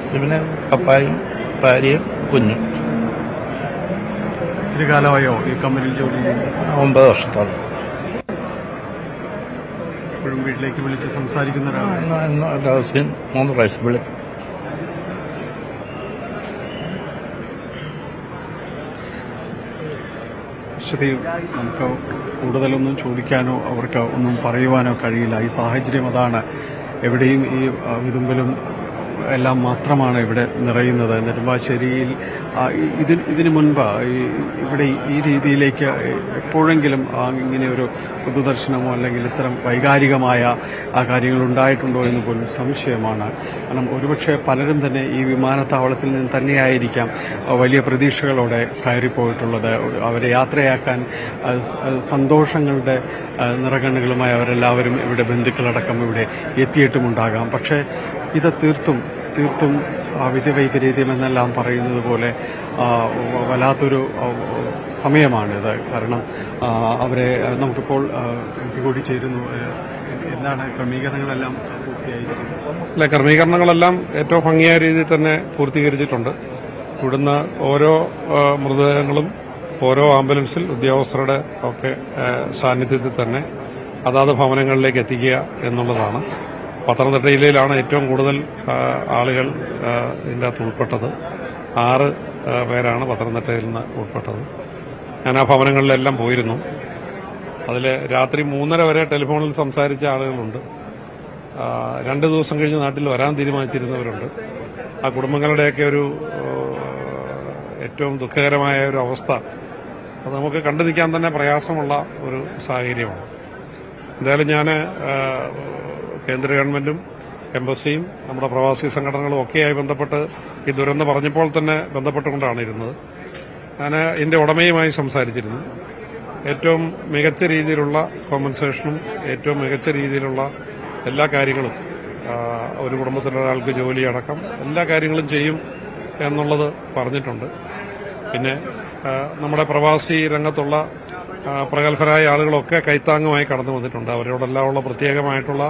F: സിബിന് പപ്പായും ഭാര്യയും കുഞ്ഞും.
E: ഒത്തിരി കാലമായോ ഈ കമ്പനിയിൽ ജോലി?
F: 9 വർഷത്തോളം.
E: എപ്പോഴും വീട്ടിലേക്ക് വിളിച്ച് സംസാരിക്കുന്ന ഒരാളാണ്.
F: ഇന്ന് ദിവസം 3 പ്രാവശ്യം വിളിക്കും.
E: വിശദീ നമുക്ക് കൂടുതലൊന്നും ചോദിക്കാനോ അവർക്ക് ഒന്നും പറയുവാനോ കഴിയില്ല. ഈ സാഹചര്യം അതാണ്. എവിടെയും ഈ വിതുമ്പലും എല്ലാം മാത്രമാണ് ഇവിടെ നിറയുന്നത്. നെടുമ്പാശ്ശേരിയിൽ ഇതിനു മുൻപ് ഇവിടെ ഈ രീതിയിലേക്ക് എപ്പോഴെങ്കിലും ഇങ്ങനെ ഒരു പൊതുദർശനമോ അല്ലെങ്കിൽ ഇത്തരം വൈകാരികമായ കാര്യങ്ങൾ ഉണ്ടായിട്ടുണ്ടോ എന്ന് പോലും സംശയമാണ്. കാരണം ഒരുപക്ഷെ പലരും തന്നെ ഈ വിമാനത്താവളത്തിൽ നിന്ന് തന്നെയായിരിക്കാം വലിയ പ്രതീക്ഷകളോടെ കയറിപ്പോയിട്ടുള്ളത്. അവരെ യാത്രയാക്കാൻ സന്തോഷങ്ങളുടെ നിറകണ്ണുകളുമായി അവരെല്ലാവരും ഇവിടെ ബന്ധുക്കളടക്കം ഇവിടെ എത്തിയിട്ടുമുണ്ടാകാം. പക്ഷേ ഇത് തീർത്തും വിധിവൈപരീത്യം എന്നെല്ലാം പറയുന്നത് പോലെ വല്ലാത്തൊരു സമയമാണിത്. കാരണം അവരെ നമുക്കിപ്പോൾ കൂടി ചേരുന്നു. എന്താണ് ക്രമീകരണങ്ങളെല്ലാം പൂർത്തിയായിരിക്കുന്നത്?
G: അല്ല, ക്രമീകരണങ്ങളെല്ലാം ഏറ്റവും ഭംഗിയായ രീതിയിൽ തന്നെ പൂർത്തീകരിച്ചിട്ടുണ്ട്. ഇവിടുന്ന് ഓരോ മൃതദേഹങ്ങളും ഓരോ ആംബുലൻസിൽ ഉദ്യോഗസ്ഥരുടെ ഒക്കെ സാന്നിധ്യത്തിൽ തന്നെ അതാത് ഭവനങ്ങളിലേക്ക് എത്തിക്കുക എന്നുള്ളതാണ്. പത്തനംതിട്ട ജില്ലയിലാണ് ഏറ്റവും കൂടുതൽ ആളുകൾ ഇതിൻ്റെ അകത്ത് ഉൾപ്പെട്ടത്. 6 പേരാണ് പത്തനംതിട്ടയിൽ നിന്ന് ഉൾപ്പെട്ടത്. ഞാൻ ആ ഭവനങ്ങളിലെല്ലാം പോയിരുന്നു. അതിൽ രാത്രി 3:30 വരെ ടെലിഫോണിൽ സംസാരിച്ച ആളുകളുണ്ട്. 2 ദിവസം കഴിഞ്ഞ് നാട്ടിൽ വരാൻ തീരുമാനിച്ചിരുന്നവരുണ്ട്. ആ കുടുംബങ്ങളുടെയൊക്കെ ഒരു ഏറ്റവും ദുഃഖകരമായ ഒരു അവസ്ഥ അത് നമുക്ക് കണ്ടു നിൽക്കാൻ തന്നെ പ്രയാസമുള്ള ഒരു സാഹചര്യമാണ്. എന്തായാലും ഞാൻ കേന്ദ്ര ഗവൺമെന്റും എംബസിയും നമ്മുടെ പ്രവാസി സംഘടനകളും ഒക്കെയായി ബന്ധപ്പെട്ട് ഈ ദുരന്തം പറഞ്ഞപ്പോൾ തന്നെ ബന്ധപ്പെട്ടുകൊണ്ടാണ് ഇരുന്നത്. ഞാൻ ഇതിന്റെ ഉടമയുമായി സംസാരിച്ചിരുന്നു. ഏറ്റവും മികച്ച രീതിയിലുള്ള കോമ്പൻസേഷനും ഏറ്റവും മികച്ച രീതിയിലുള്ള എല്ലാ കാര്യങ്ങളും ഒരു കുടുംബത്തിലൊരാൾക്ക് ജോലി അടക്കം എല്ലാ കാര്യങ്ങളും ചെയ്യും എന്നുള്ളത് പറഞ്ഞിട്ടുണ്ട്. പിന്നെ നമ്മുടെ പ്രവാസി രംഗത്തുള്ള പ്രഗത്ഭരായ ആളുകളൊക്കെ കൈത്താങ്ങുമായി കടന്നു വന്നിട്ടുണ്ട്. അവരോടെല്ലാം ഉള്ള പ്രത്യേകമായിട്ടുള്ള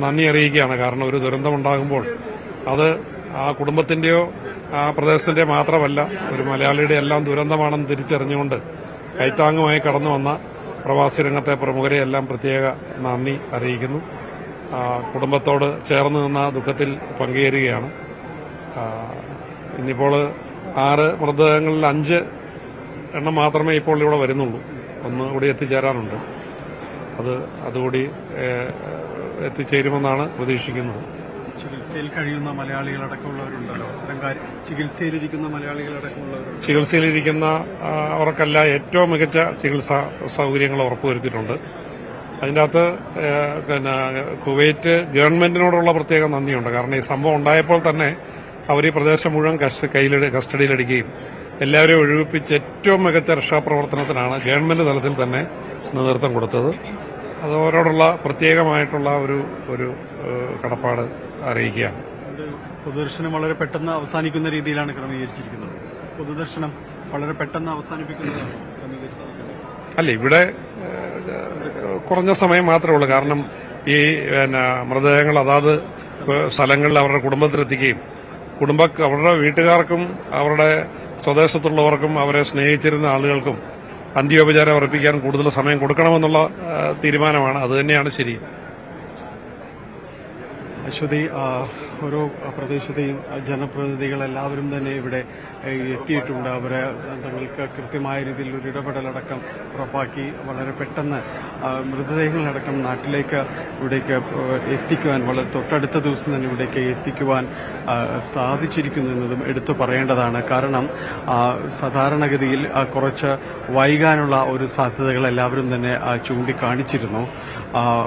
G: നന്ദി അറിയിക്കുകയാണ്. കാരണം ഒരു ദുരന്തമുണ്ടാകുമ്പോൾ അത് ആ കുടുംബത്തിന്റെയോ ആ പ്രദേശത്തിന്റെയോ മാത്രമല്ല, ഒരു മലയാളിയുടെ എല്ലാം ദുരന്തമാണെന്ന് തിരിച്ചറിഞ്ഞുകൊണ്ട് കൈത്താങ്ങുമായി കടന്നു വന്ന പ്രവാസി രംഗത്തെ പ്രമുഖരെ എല്ലാം പ്രത്യേക നന്ദി അറിയിക്കുന്നു. കുടുംബത്തോട് ചേർന്ന് നിന്ന ദുഃഖത്തിൽ പങ്കുചേരുകയാണ്. ഇന്നിപ്പോൾ 6 മൃതദേഹങ്ങളിൽ 5 എണ്ണം മാത്രമേ ഇപ്പോൾ ഇവിടെ വരുന്നുള്ളൂ. 1 കൂടി എത്തിച്ചേരാനുണ്ട്. അതുകൂടി എത്തിച്ചേരുമെന്നാണ് പ്രതീക്ഷിക്കുന്നത്.
E: ചികിത്സയിൽ കഴിയുന്ന മലയാളികളടക്കമുള്ളവരുണ്ടല്ലോ. ചികിത്സയിലിരിക്കുന്ന മലയാളികളടക്കമുള്ളവരുണ്ട്.
G: ചികിത്സയിലിരിക്കുന്ന അവർക്കെല്ലാം ഏറ്റവും മികച്ച ചികിത്സാ സൗകര്യങ്ങൾ ഉറപ്പുവരുത്തിയിട്ടുണ്ട്. അതിൻ്റെ അകത്ത് പിന്നെ കുവൈറ്റ് ഗവൺമെന്റിനോടുള്ള പ്രത്യേക നന്ദിയുണ്ട്. കാരണം ഈ സംഭവം ഉണ്ടായപ്പോൾ തന്നെ അവർ ഈ പ്രദേശം മുഴുവൻ കസ്റ്റഡിയിലെടുക്കുകയും എല്ലാവരെയും ഒഴിപ്പിച്ച് ഏറ്റവും മികച്ച രക്ഷാപ്രവർത്തനത്തിനാണ് ഗവൺമെന്റ് തലത്തിൽ തന്നെ നേതൃത്വം കൊടുത്തത്. അത് അവരോടുള്ള പ്രത്യേകമായിട്ടുള്ള ഒരു കടപ്പാട് അറിയിക്കുകയാണ്.
E: പൊതുദർശനം വളരെ പെട്ടെന്ന് അവസാനിക്കുന്ന രീതിയിലാണ് ക്രമീകരിച്ചിരിക്കുന്നത്. പൊതുദർശനം വളരെ പെട്ടെന്ന് അവസാനിപ്പിക്കുന്നതാണ് ക്രമീകരിച്ചിരിക്കുന്നത്.
G: അല്ല, ഇവിടെ കുറഞ്ഞ സമയം മാത്രമേ ഉള്ളൂ. കാരണം ഈ മൃതദേഹങ്ങൾ അതാത് സ്ഥലങ്ങളിൽ അവരുടെ കുടുംബത്തിലെത്തിക്കുകയും അവരുടെ വീട്ടുകാർക്കും അവരുടെ സ്വദേശത്തുള്ളവർക്കും അവരെ സ്നേഹിച്ചിരുന്ന ആളുകൾക്കും അന്ത്യോപചാരം അർപ്പിക്കാൻ കൂടുതൽ സമയം കൊടുക്കണമെന്നുള്ള തീരുമാനമാണ്. അതുതന്നെയാണ് ശരി.
E: അശ്വതി, ഓരോ പ്രദേശത്തെയും ജനപ്രതിനിധികളെല്ലാവരും തന്നെ ഇവിടെ എത്തിയിട്ടുണ്ട്. അവരെ തങ്ങൾക്ക് കൃത്യമായ രീതിയിൽ ഒരു ഇടപെടലടക്കം ഉറപ്പാക്കി വളരെ പെട്ടെന്ന് മൃതദേഹങ്ങളടക്കം ഇവിടേക്ക് എത്തിക്കുവാൻ, വളരെ തൊട്ടടുത്ത ദിവസം തന്നെ ഇവിടേക്ക് എത്തിക്കുവാൻ സാധിച്ചിരിക്കുന്നു എന്നതും എടുത്തു പറയേണ്ടതാണ്. കാരണം സാധാരണഗതിയിൽ കുറച്ച് വൈകാനുള്ള ഒരു സാധ്യതകൾ എല്ലാവരും തന്നെ ചൂണ്ടിക്കാണിച്ചിരുന്നു.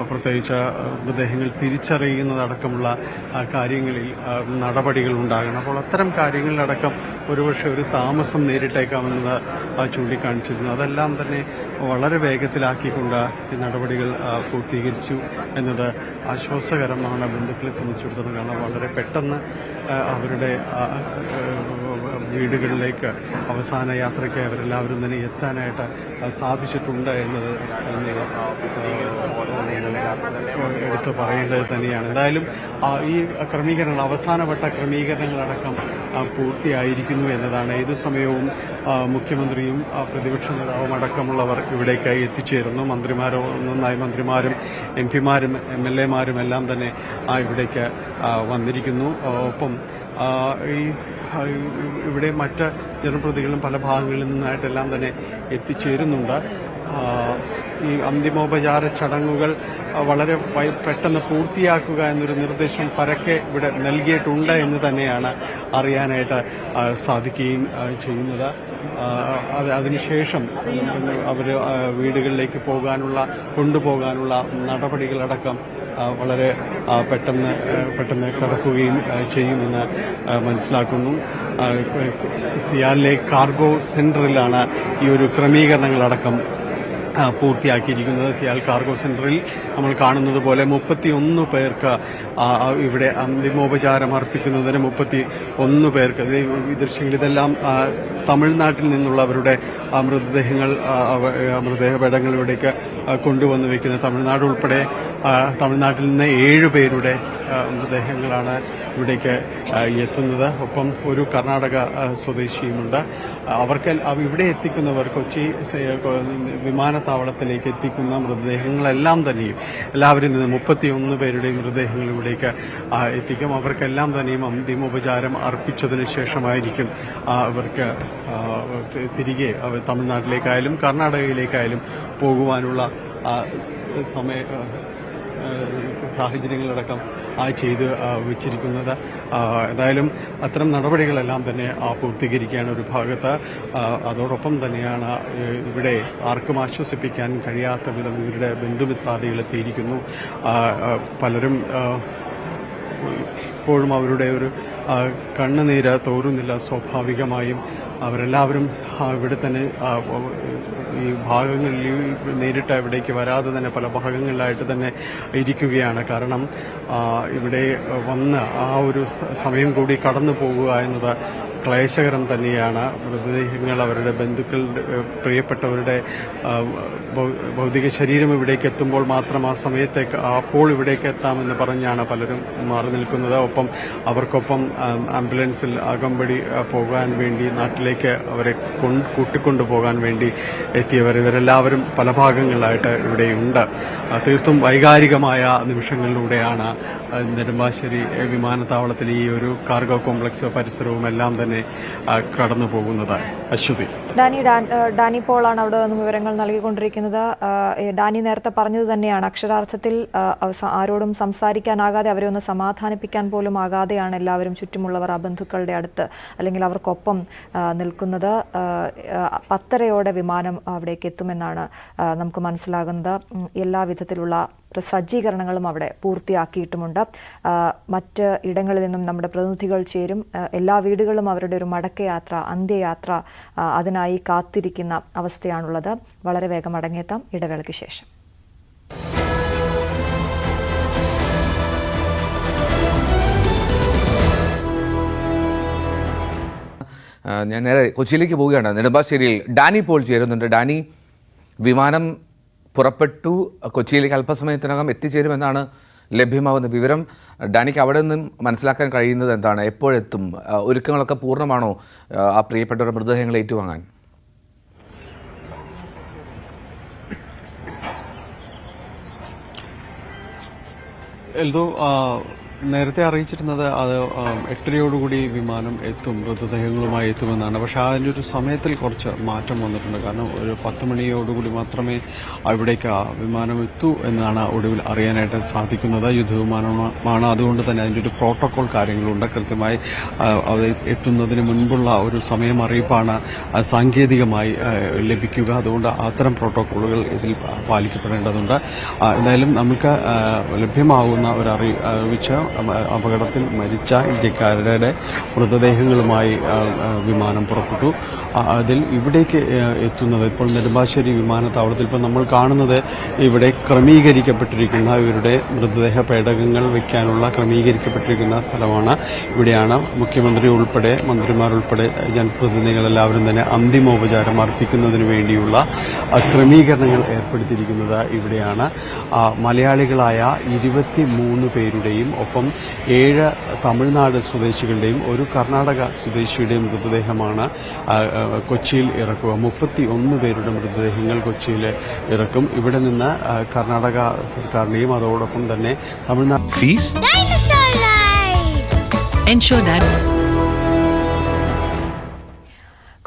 E: പ്രത്യേകിച്ച് മൃതദേഹങ്ങൾ തിരിച്ചറിയുന്നതടക്കമുള്ള കാര്യങ്ങളിൽ നടപടികൾ ഉണ്ടാകണം. അപ്പോൾ അത്തരം കാര്യങ്ങളിലടക്കം ഒരുപക്ഷെ ഒരു താമസം നേരിട്ടേക്കാമെന്നത് ചൂണ്ടിക്കാണിച്ചിരുന്നു. അതെല്ലാം തന്നെ വളരെ വേഗത്തിലാക്കിക്കൊണ്ട് ഈ നടപടികൾ പൂർത്തീകരിച്ചു എന്നത് ആശ്വാസകരമാണ് ബന്ധുക്കളെ സംബന്ധിച്ചിടത്തോളം. കാരണം വളരെ പെട്ടെന്ന് അവരുടെ വീടുകളിലേക്ക് അവസാന യാത്രയ്ക്ക് അവരെല്ലാവരും തന്നെ എത്താനായിട്ട് സാധിച്ചിട്ടുണ്ട് എന്നത് എടുത്ത് പറയേണ്ടത് തന്നെയാണ്. എന്തായാലും ഈ ക്രമീകരണങ്ങൾ, അവസാനവട്ട ക്രമീകരണങ്ങളടക്കം പൂർത്തിയായിരിക്കുന്നു എന്നതാണ്. ഏതു സമയവും മുഖ്യമന്ത്രിയും പ്രതിപക്ഷ നേതാവും അടക്കമുള്ളവർ ഇവിടേക്ക് എത്തിച്ചേരുന്നു. മന്ത്രിമാരും MP-മാരും MLA മാരും എല്ലാം തന്നെ ഇവിടേക്ക് വന്നിരിക്കുന്നു. ഒപ്പം ഇവിടെ മറ്റ് ജനപ്രതിനിധികളും പല ഭാഗങ്ങളിൽ നിന്നായിട്ടെല്ലാം തന്നെ എത്തിച്ചേരുന്നുണ്ട്. ഈ അന്തിമോപചാര ചടങ്ങുകൾ വളരെ പെട്ടെന്ന് പൂർത്തിയാക്കുക എന്നൊരു നിർദ്ദേശം പരക്കെ ഇവിടെ നൽകിയിട്ടുണ്ട് എന്ന് തന്നെയാണ് അറിയാനായിട്ട് സാധിക്കുകയും ചെയ്യുന്നത്. അതിനുശേഷം അവർ വീടുകളിലേക്ക് കൊണ്ടുപോകാനുള്ള നടപടികളടക്കം വളരെ പെട്ടെന്ന് കടക്കുകയും ചെയ്യുമെന്ന് മനസ്സിലാക്കുന്നു. സിയാലിലെ കാർഗോ സെന്ററിലാണ് ഈ ഒരു ക്രമീകരണങ്ങളടക്കം പൂർത്തിയാക്കിയിരിക്കുന്നത്. സിയാൽ കാർഗോ സെന്ററിൽ നമ്മൾ കാണുന്നത് പോലെ 31 പേർക്ക് ഇവിടെ അന്തിമോപചാരം അർപ്പിക്കുന്നതിന് 31 പേർക്ക് ഈ ദൃശ്യങ്ങൾ ഇതെല്ലാം തമിഴ്നാട്ടിൽ നിന്നുള്ളവരുടെ മൃതദേഹപടങ്ങൾ ഇവിടേക്ക് കൊണ്ടുവന്ന് വയ്ക്കുന്ന തമിഴ്നാട് ഉൾപ്പെടെ തമിഴ്നാട്ടിൽ നിന്ന് 7 പേരുടെ മൃതദേഹങ്ങളാണ് ഇവിടേക്ക് എത്തുന്നത്. ഒപ്പം ഒരു കർണാടക സ്വദേശിയുമുണ്ട്. ഇവിടെ എത്തിക്കുന്നവർ കൊച്ചി വിമാനത്താവളത്തിലേക്ക് എത്തിക്കുന്ന മൃതദേഹങ്ങളെല്ലാം തന്നെയും എല്ലാവരിൽ നിന്ന് 31 പേരുടെയും മൃതദേഹങ്ങൾ ഇവിടേക്ക് എത്തിക്കും. അവർക്കെല്ലാം തന്നെയും അന്തിമോപചാരം അർപ്പിച്ചതിന് ശേഷമായിരിക്കും അവർക്ക് തിരികെ തമിഴ്നാട്ടിലേക്കായാലും കർണാടകയിലേക്കായാലും പോകുവാനുള്ള സാഹചര്യങ്ങളടക്കം ചെയ്ത് വെച്ചിരിക്കുന്നത്. എന്തായാലും അത്തരം നടപടികളെല്ലാം തന്നെ പൂർത്തീകരിക്കുകയാണ് ഒരു ഭാഗത്ത്. അതോടൊപ്പം തന്നെയാണ് ഇവിടെ ആർക്കും ആശ്വസിപ്പിക്കാൻ കഴിയാത്ത വിധം ഇവരുടെ ബന്ധുമിത്രാദികളെത്തിയിരിക്കുന്നു. പലരും ഇപ്പോഴും അവരുടെ ഒരു കണ്ണുനീര് തോരുന്നില്ല. സ്വാഭാവികമായും അവരെല്ലാവരും ഇവിടെ തന്നെ ഈ ഭാഗങ്ങളിൽ നേരിട്ട് ഇവിടേക്ക് വരാതെ തന്നെ പല ഭാഗങ്ങളിലായിട്ട് തന്നെ ഇരിക്കുകയാണ്. കാരണം ഇവിടെ വന്ന് ആ ഒരു സമയം കൂടി കടന്നു പോകുക എന്നത് ക്ലേശകരം തന്നെയാണ്. മൃതദേഹങ്ങൾ അവരുടെ ബന്ധുക്കളുടെ പ്രിയപ്പെട്ടവരുടെ ഭൗതിക ശരീരം ഇവിടേക്ക് എത്തുമ്പോൾ മാത്രം ആ സമയത്തേക്ക് അപ്പോൾ ഇവിടേക്ക് എത്താമെന്ന് പറഞ്ഞാണ് പലരും മാറി നിൽക്കുന്നത്. ഒപ്പം അവർക്കൊപ്പം ആംബുലൻസിൽ അകമ്പടി പോകാൻ വേണ്ടി നാട്ടിലേക്ക് അവരെ കൂട്ടിക്കൊണ്ടുപോകാൻ വേണ്ടി എത്തിയവർ ഇവരെല്ലാവരും പല ഭാഗങ്ങളിലായിട്ട് ഇവിടെയുണ്ട്. തീർത്തും വൈകാരികമായ നിമിഷങ്ങളിലൂടെയാണ് നെടുമ്പാശ്ശേരി വിമാനത്താവളത്തിൽ ഈ ഒരു കാർഗോ കോംപ്ലക്സ് പരിസരവും എല്ലാം തന്നെ കടന്നു പോകുന്നത്. അശ്വതി,
A: ഡാനി പോളാണ് അവിടെ നിന്നും വിവരങ്ങൾ നൽകിക്കൊണ്ടിരിക്കുന്നത്. ഡാനി നേരത്തെ പറഞ്ഞത് തന്നെയാണ്, അക്ഷരാർത്ഥത്തിൽ ആരോടും സംസാരിക്കാനാകാതെ അവരെ ഒന്ന് സമാധാനിപ്പിക്കാൻ പോലും ആകാതെയാണ് എല്ലാവരും ചുറ്റുമുള്ളവർ ആ ബന്ധുക്കളുടെ അടുത്ത് അല്ലെങ്കിൽ അവർക്കൊപ്പം നിൽക്കുന്നത്. 10:30 വിമാനം അവിടേക്ക് എത്തുമെന്നാണ് നമുക്ക് മനസ്സിലാകുന്നത്. എല്ലാ വിധത്തിലുള്ള സജ്ജീകരണങ്ങളും അവിടെ പൂർത്തിയാക്കിയിട്ടുമുണ്ട്. മറ്റ് ഇടങ്ങളിൽ നിന്നും നമ്മുടെ പ്രതിനിധികൾ ചേരും. എല്ലാ വീടുകളും അവരുടെ ഒരു മടക്കയാത്ര, അന്ത്യയാത്ര അതിനായി കാത്തിരിക്കുന്ന അവസ്ഥയാണുള്ളത്. വളരെ വേഗം മടങ്ങിയെത്താം ഇടവേളയ്ക്ക് ശേഷം.
H: ഞാൻ നേരെ കൊച്ചിയിലേക്ക് പോവുകയാണ്. നെടുമ്പാശ്ശേരിയിൽ ഡാനി പോൾ ചേരുന്നുണ്ട്. ഡാനി, വിമാനം പുറപ്പെട്ടു, കൊച്ചിയിലേക്ക് അല്പസമയത്തിനകം എത്തിച്ചേരുമെന്നാണ് ലഭ്യമാകുന്ന വിവരം. ഡാനിക്ക് അവിടെ നിന്നും മനസ്സിലാക്കാൻ കഴിയുന്നത് എന്താണ്? എപ്പോഴെത്തും? ഒരുക്കങ്ങളൊക്കെ പൂർണ്ണമാണോ ആ പ്രിയപ്പെട്ടവരുടെ മൃതദേഹങ്ങൾ ഏറ്റുവാങ്ങാൻ?
E: എൽദോ, നേരത്തെ അറിയിച്ചിരുന്നത് അത് 8:30 വിമാനം എത്തും, മൃതദേഹങ്ങളുമായി എത്തുമെന്നാണ്. പക്ഷെ അതിൻ്റെ ഒരു സമയത്തിൽ കുറച്ച് മാറ്റം വന്നിട്ടുണ്ട്. കാരണം ഒരു 10 മണിയോടുകൂടി മാത്രമേ അവിടേക്ക് വിമാനം എത്തൂ എന്നാണ് ഒടുവിൽ അറിയാനായിട്ട് സാധിക്കുന്നത്. യുദ്ധവിമാനമാണ്, അതുകൊണ്ട് തന്നെ അതിൻ്റെ ഒരു പ്രോട്ടോകോൾ കാര്യങ്ങളുണ്ട്. കൃത്യമായി അത് എത്തുന്നതിന് മുൻപുള്ള ഒരു സമയം അറിയിപ്പാണ് സാങ്കേതികമായി ലഭിക്കുക. അതുകൊണ്ട് അത്തരം പ്രോട്ടോകോളുകൾ ഇതിൽ പാലിക്കപ്പെടേണ്ടതുണ്ട്. എന്തായാലും നമുക്ക് ലഭ്യമാകുന്ന ഒരു അറിയിച്ച അപകടത്തിൽ മരിച്ച ഇന്ത്യക്കാരുടെ മൃതദേഹങ്ങളുമായി വിമാനം പുറപ്പെട്ടു. അതിൽ ഇവിടേക്ക് എത്തുന്നത് ഇപ്പോൾ നെടുമ്പാശ്ശേരി വിമാനത്താവളത്തിൽ ഇപ്പോൾ നമ്മൾ കാണുന്നത് ഇവിടെ ക്രമീകരിക്കപ്പെട്ടിരിക്കുന്ന ഇവരുടെ മൃതദേഹ പേടകങ്ങൾ വയ്ക്കാനുള്ള ക്രമീകരിക്കപ്പെട്ടിരിക്കുന്ന സ്ഥലമാണ്. ഇവിടെയാണ് മുഖ്യമന്ത്രി ഉൾപ്പെടെ മന്ത്രിമാരുൾപ്പെടെ ജനപ്രതിനിധികളെല്ലാവരും തന്നെ അന്തിമോപചാരം അർപ്പിക്കുന്നതിന് വേണ്ടിയുള്ള ക്രമീകരണങ്ങൾ ഏർപ്പെടുത്തിയിരിക്കുന്നത് ഇവിടെയാണ്. മലയാളികളായ 23 പേരുടെയും ഒപ്പം 7 തമിഴ്നാട് സ്വദേശികളുടെയും ഒരു കർണാടക സ്വദേശിയുടെയും മൃതദേഹമാണ് കൊച്ചിയിൽ ഇറക്കുക. 31 പേരുടെ മൃതദേഹങ്ങൾ കൊച്ചിയിൽ ഇറക്കും. ഇവിടെ നിന്ന് കർണാടക സർക്കാരിന്റെയും അതോടൊപ്പം തന്നെ തമിഴ്നാട്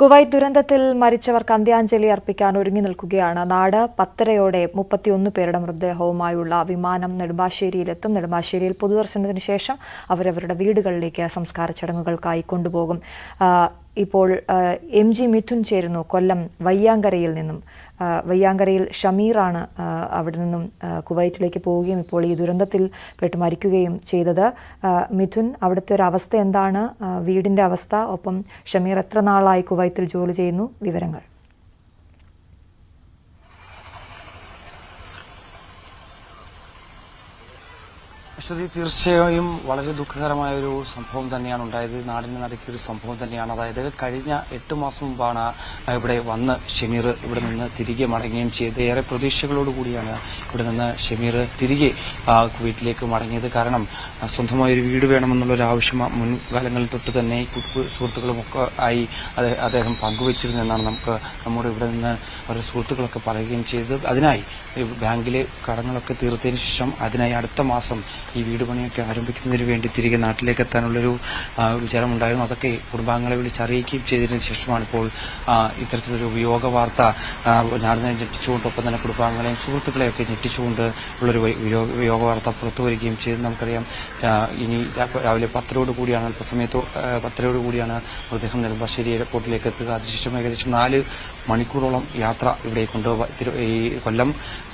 A: കുവൈറ്റ് ദുരന്തത്തിൽ മരിച്ചവർക്ക് അന്ത്യാഞ്ജലി അർപ്പിക്കാൻ ഒരുങ്ങി നിൽക്കുകയാണ് നാട്. 10:30 31 പേരുടെ മൃതദേഹവുമായുള്ള വിമാനം നെടുമ്പാശ്ശേരിയിലെത്തും. നെടുമ്പാശ്ശേരിയിൽ പൊതുദർശനത്തിന് ശേഷം അവരവരുടെ വീടുകളിലേക്ക് സംസ്കാര ചടങ്ങുകൾക്കായി കൊണ്ടുപോകും. ഇപ്പോൾ MG മിഥുൻ ചേരുന്നു കൊല്ലം വയ്യാങ്കരയിൽ നിന്നും. വയ്യാങ്കരയിൽ ഷമീറാണ് അവിടെ നിന്നും കുവൈറ്റിലേക്ക് പോവുകയും ഇപ്പോൾ ഈ ദുരന്തത്തിൽ പെട്ട് മരിക്കുകയും ചെയ്തത്. മിഥുൻ, അവിടുത്തെ ഒരു അവസ്ഥ എന്താണ്, വീടിന്റെ അവസ്ഥ, ഒപ്പം ഷമീർ എത്ര നാളായി കുവൈത്തിൽ ജോലി ചെയ്യുന്നു, വിവരങ്ങൾ?
I: അശ്വതി, തീർച്ചയായും വളരെ ദുഃഖകരമായ ഒരു സംഭവം തന്നെയാണ് ഉണ്ടായത്. നാടിന് നടക്കിയൊരു സംഭവം തന്നെയാണ്. അതായത് കഴിഞ്ഞ 8 മാസം മുമ്പാണ് ഇവിടെ വന്ന് ഷമീർ ഇവിടെ നിന്ന് തിരികെ മടങ്ങുകയും ചെയ്ത് ഏറെ പ്രതീക്ഷകളോടുകൂടിയാണ് ഇവിടെ നിന്ന് ഷമീർ തിരികെ വീട്ടിലേക്ക് മടങ്ങിയത്. കാരണം സ്വന്തമായൊരു വീട് വേണമെന്നുള്ളൊരു ആവശ്യം മുൻകാലങ്ങളിൽ തൊട്ട് തന്നെ സുഹൃത്തുക്കളുമൊക്കെ ആയി അദ്ദേഹം പങ്കുവച്ചിരുന്നു എന്നാണ് നമ്മുടെ ഇവിടെ നിന്ന് അവരുടെ സുഹൃത്തുക്കളൊക്കെ പറയുകയും ചെയ്തത്. അതിനായി ബാങ്കിലെ കടങ്ങളൊക്കെ തീർത്തതിന് ശേഷം അതിനായി അടുത്ത മാസം ഈ വീട് പണിയൊക്കെ ആരംഭിക്കുന്നതിന് വേണ്ടി തിരികെ നാട്ടിലേക്ക് എത്താനുള്ളൊരു വിചാരമുണ്ടായിരുന്നു. അതൊക്കെ കുടുംബാംഗങ്ങളെ വിളിച്ചറിയിക്കുകയും ചെയ്തതിനു ശേഷമാണ് ഇപ്പോൾ ഇത്തരത്തിലൊരു വിയോഗ വാർത്ത നാടിനെ ഞെട്ടിച്ചുകൊണ്ട് ഒപ്പം തന്നെ കുടുംബാംഗങ്ങളെയും സുഹൃത്തുക്കളെയൊക്കെ ഞെട്ടിച്ചുകൊണ്ട് ഉള്ളൊരു വിയോഗ വാർത്ത പുറത്തു വരികയും ചെയ്ത് നമുക്കറിയാം. ഇനി രാവിലെ 10 കൂടിയാണ് അല്പസമയത്തോ 10 കൂടിയാണ് മൃതദേഹം നെടുമ്പാശ്ശേരി എയർപോർട്ടിലേക്ക് എത്തുക. അതിനുശേഷം ഏകദേശം 4 മണിക്കൂറോളം യാത്ര ഇവിടെ ഈ കൊല്ലം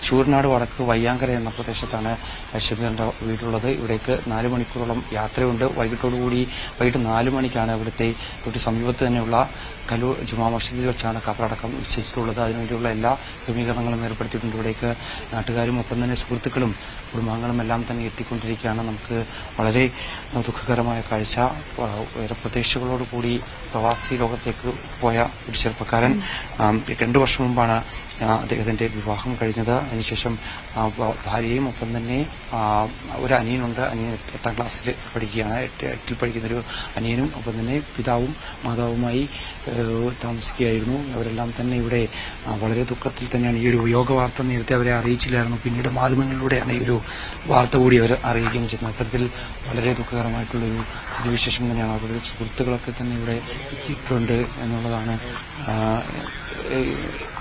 I: ചൂരനാട് വടക്ക് വയ്യാങ്കര എന്ന പ്രദേശത്താണ് ഷമീറിന്റെ വീടുള്ളത്. ഇവിടേക്ക് 4 മണിക്കൂറോളം യാത്രയുണ്ട്. വൈകിട്ട് 4 മണിക്കാണ് ഇവിടുത്തെ സമീപത്ത് തന്നെയുള്ള കലൂർ ജുമാ മസ്ജിദിൽ വെച്ചാണ് ഖബറടക്കം നിശ്ചയിച്ചിട്ടുള്ളത്. അതിനുവേണ്ടിയുള്ള എല്ലാ ക്രമീകരണങ്ങളും ഏർപ്പെടുത്തിയിട്ടുണ്ട്. ഇവിടേക്ക് നാട്ടുകാരും ഒപ്പം തന്നെ സുഹൃത്തുക്കളും കുടുംബാംഗങ്ങളും എല്ലാം തന്നെ എത്തിക്കൊണ്ടിരിക്കുകയാണ്. നമുക്ക് വളരെ ദുഃഖകരമായ കാഴ്ച. ഏറെ പ്രതീക്ഷകളോടുകൂടി പ്രവാസി ലോകത്തേക്ക് പോയ ഒരു ചെറുപ്പക്കാരൻ 2 വർഷം മുമ്പാണ് അദ്ദേഹത്തിന്റെ വിവാഹം കഴിഞ്ഞത്. അതിനുശേഷം ഭാര്യയും ഒപ്പം തന്നെ ഒരു അനിയനുണ്ട്. അനിയൻ 8ാം ക്ലാസ്സിൽ പഠിക്കുകയാണ്. 8ൽ പഠിക്കുന്നൊരു അനിയനും ഒപ്പം തന്നെ പിതാവും മാതാവുമായി താമസിക്കുകയായിരുന്നു. അവരെല്ലാം തന്നെ ഇവിടെ വളരെ ദുഃഖത്തിൽ തന്നെയാണ്. ഈ ഒരു വിയോഗ വാർത്ത നേരത്തെ അവരെ അറിയിച്ചില്ലായിരുന്നു. പിന്നീട് മാധ്യമങ്ങളിലൂടെയാണ് ഈ ഒരു വാർത്ത കൂടി അവർ അറിയിക്കുകയും ചെയ്യുന്നത്. അത്തരത്തിൽ വളരെ ദുഃഖകരമായിട്ടുള്ളൊരു സ്ഥിതിവിശേഷം തന്നെയാണ്. അവരുടെ സുഹൃത്തുക്കളൊക്കെ തന്നെ ഇവിടെ എത്തിയിട്ടുണ്ട്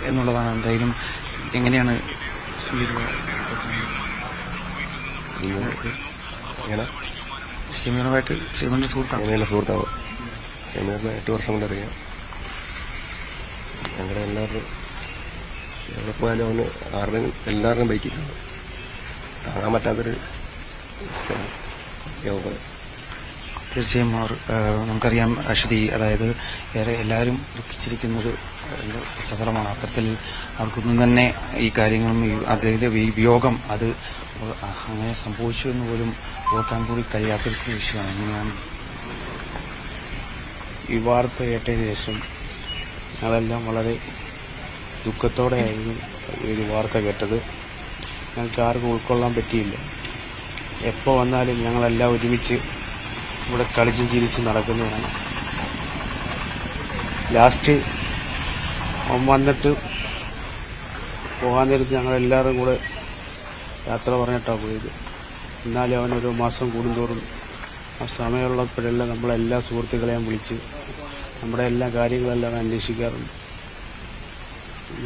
I: എന്നുള്ളതാണ്. എന്തായാലും എങ്ങനെയാണ് ഷമീറുമായിട്ട് ഷമീറിന്റെ സുഹൃത്താണ്?
J: സുഹൃത്താണ്. ഷമീറിനെ 8 വർഷം കൊണ്ട് അറിയാം. ഞങ്ങളുടെ എല്ലാവരും എവിടെ പോയാലും അവന് എല്ലാവരുടെയും ബൈക്കിലാണ്. താങ്ങാൻ പറ്റാത്തൊരു സ്ഥലം.
I: തീർച്ചയായും നമുക്കറിയാം അശ്വതി, അതായത് ഏറെ എല്ലാവരും ദുഃഖിച്ചിരിക്കുന്നത് ചതുരമാണ്. അത്തരത്തിൽ അവർക്കൊന്നും തന്നെ ഈ കാര്യങ്ങളും അതായത് ഈ വിയോഗം അത് അങ്ങനെ സംഭവിച്ചു എന്ന് പോലും ഓർക്കാൻ കൂടി കഴിയാത്തൊരു വിഷയമാണ്. എങ്ങനെയാണ്
K: ഈ വാർത്ത കേട്ടതിന് ശേഷം ഞങ്ങളെല്ലാം വളരെ ദുഃഖത്തോടെയായിരുന്നു ഈ ഒരു വാർത്ത കേട്ടത്. ഞങ്ങൾക്ക് ആർക്കും ഉൾക്കൊള്ളാൻ പറ്റിയില്ല. എപ്പോൾ വന്നാലും ഞങ്ങളെല്ലാം ഒരുമിച്ച് ഇവിടെ കളിച്ചും ചിരിച്ചും നടക്കുന്നതാണ്. ലാസ്റ്റ് അവൻ വന്നിട്ട് പോകാൻ നേരത്ത് ഞങ്ങളെല്ലാവരും കൂടെ യാത്ര പറഞ്ഞിട്ടാണ് പോയത്. എന്നാലും അവൻ ഒരു മാസം കൂടുന്തോറും ആ സമയമുള്ളപ്പോഴെല്ലാം നമ്മളെല്ലാ സുഹൃത്തുക്കളെയും വിളിച്ച് നമ്മുടെ എല്ലാ കാര്യങ്ങളെല്ലാം അന്വേഷിക്കാറുണ്ട്.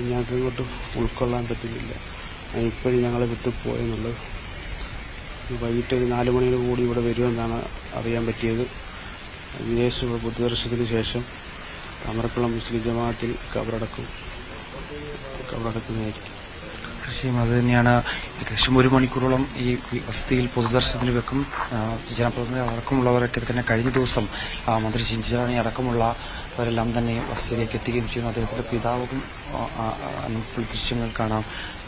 K: ഞങ്ങൾക്ക് ഇങ്ങോട്ട് ഉൾക്കൊള്ളാൻ പറ്റുന്നില്ല. ഇപ്പോഴും ഞങ്ങളെ വിട്ടു പോയെന്നുള്ളത്. വൈകിട്ട് 4 മണിയോട് കൂടി ഇവിടെ വരുമെന്നാണ് അറിയാൻ പറ്റിയത്. അതിനുശേഷം പൊതുദർശനത്തിന് ശേഷം താമരക്കുളം മുസ്ലിം ജമാഅത്തിൽ ഖബറടക്കുന്നതായിരിക്കും.
I: തീർച്ചയായും അത് തന്നെയാണ്. ഏകദേശം 1 മണിക്കൂറോളം ഈ വസതിയിൽ പൊതുദർശനത്തിന് വെക്കും. ജനപ്രതിനിധികൾ അടക്കമുള്ളവരൊക്കെ തന്നെ കഴിഞ്ഞ ദിവസം മന്ത്രി ചിഞ്ചിറാണി അടക്കമുള്ള അവരെല്ലാം തന്നെ വസതിയിലേക്ക് എത്തുകയും ചെയ്യുന്നു. അദ്ദേഹത്തിന്റെ പിതാവും നമുക്ക് ദൃശ്യങ്ങൾ കാണാം.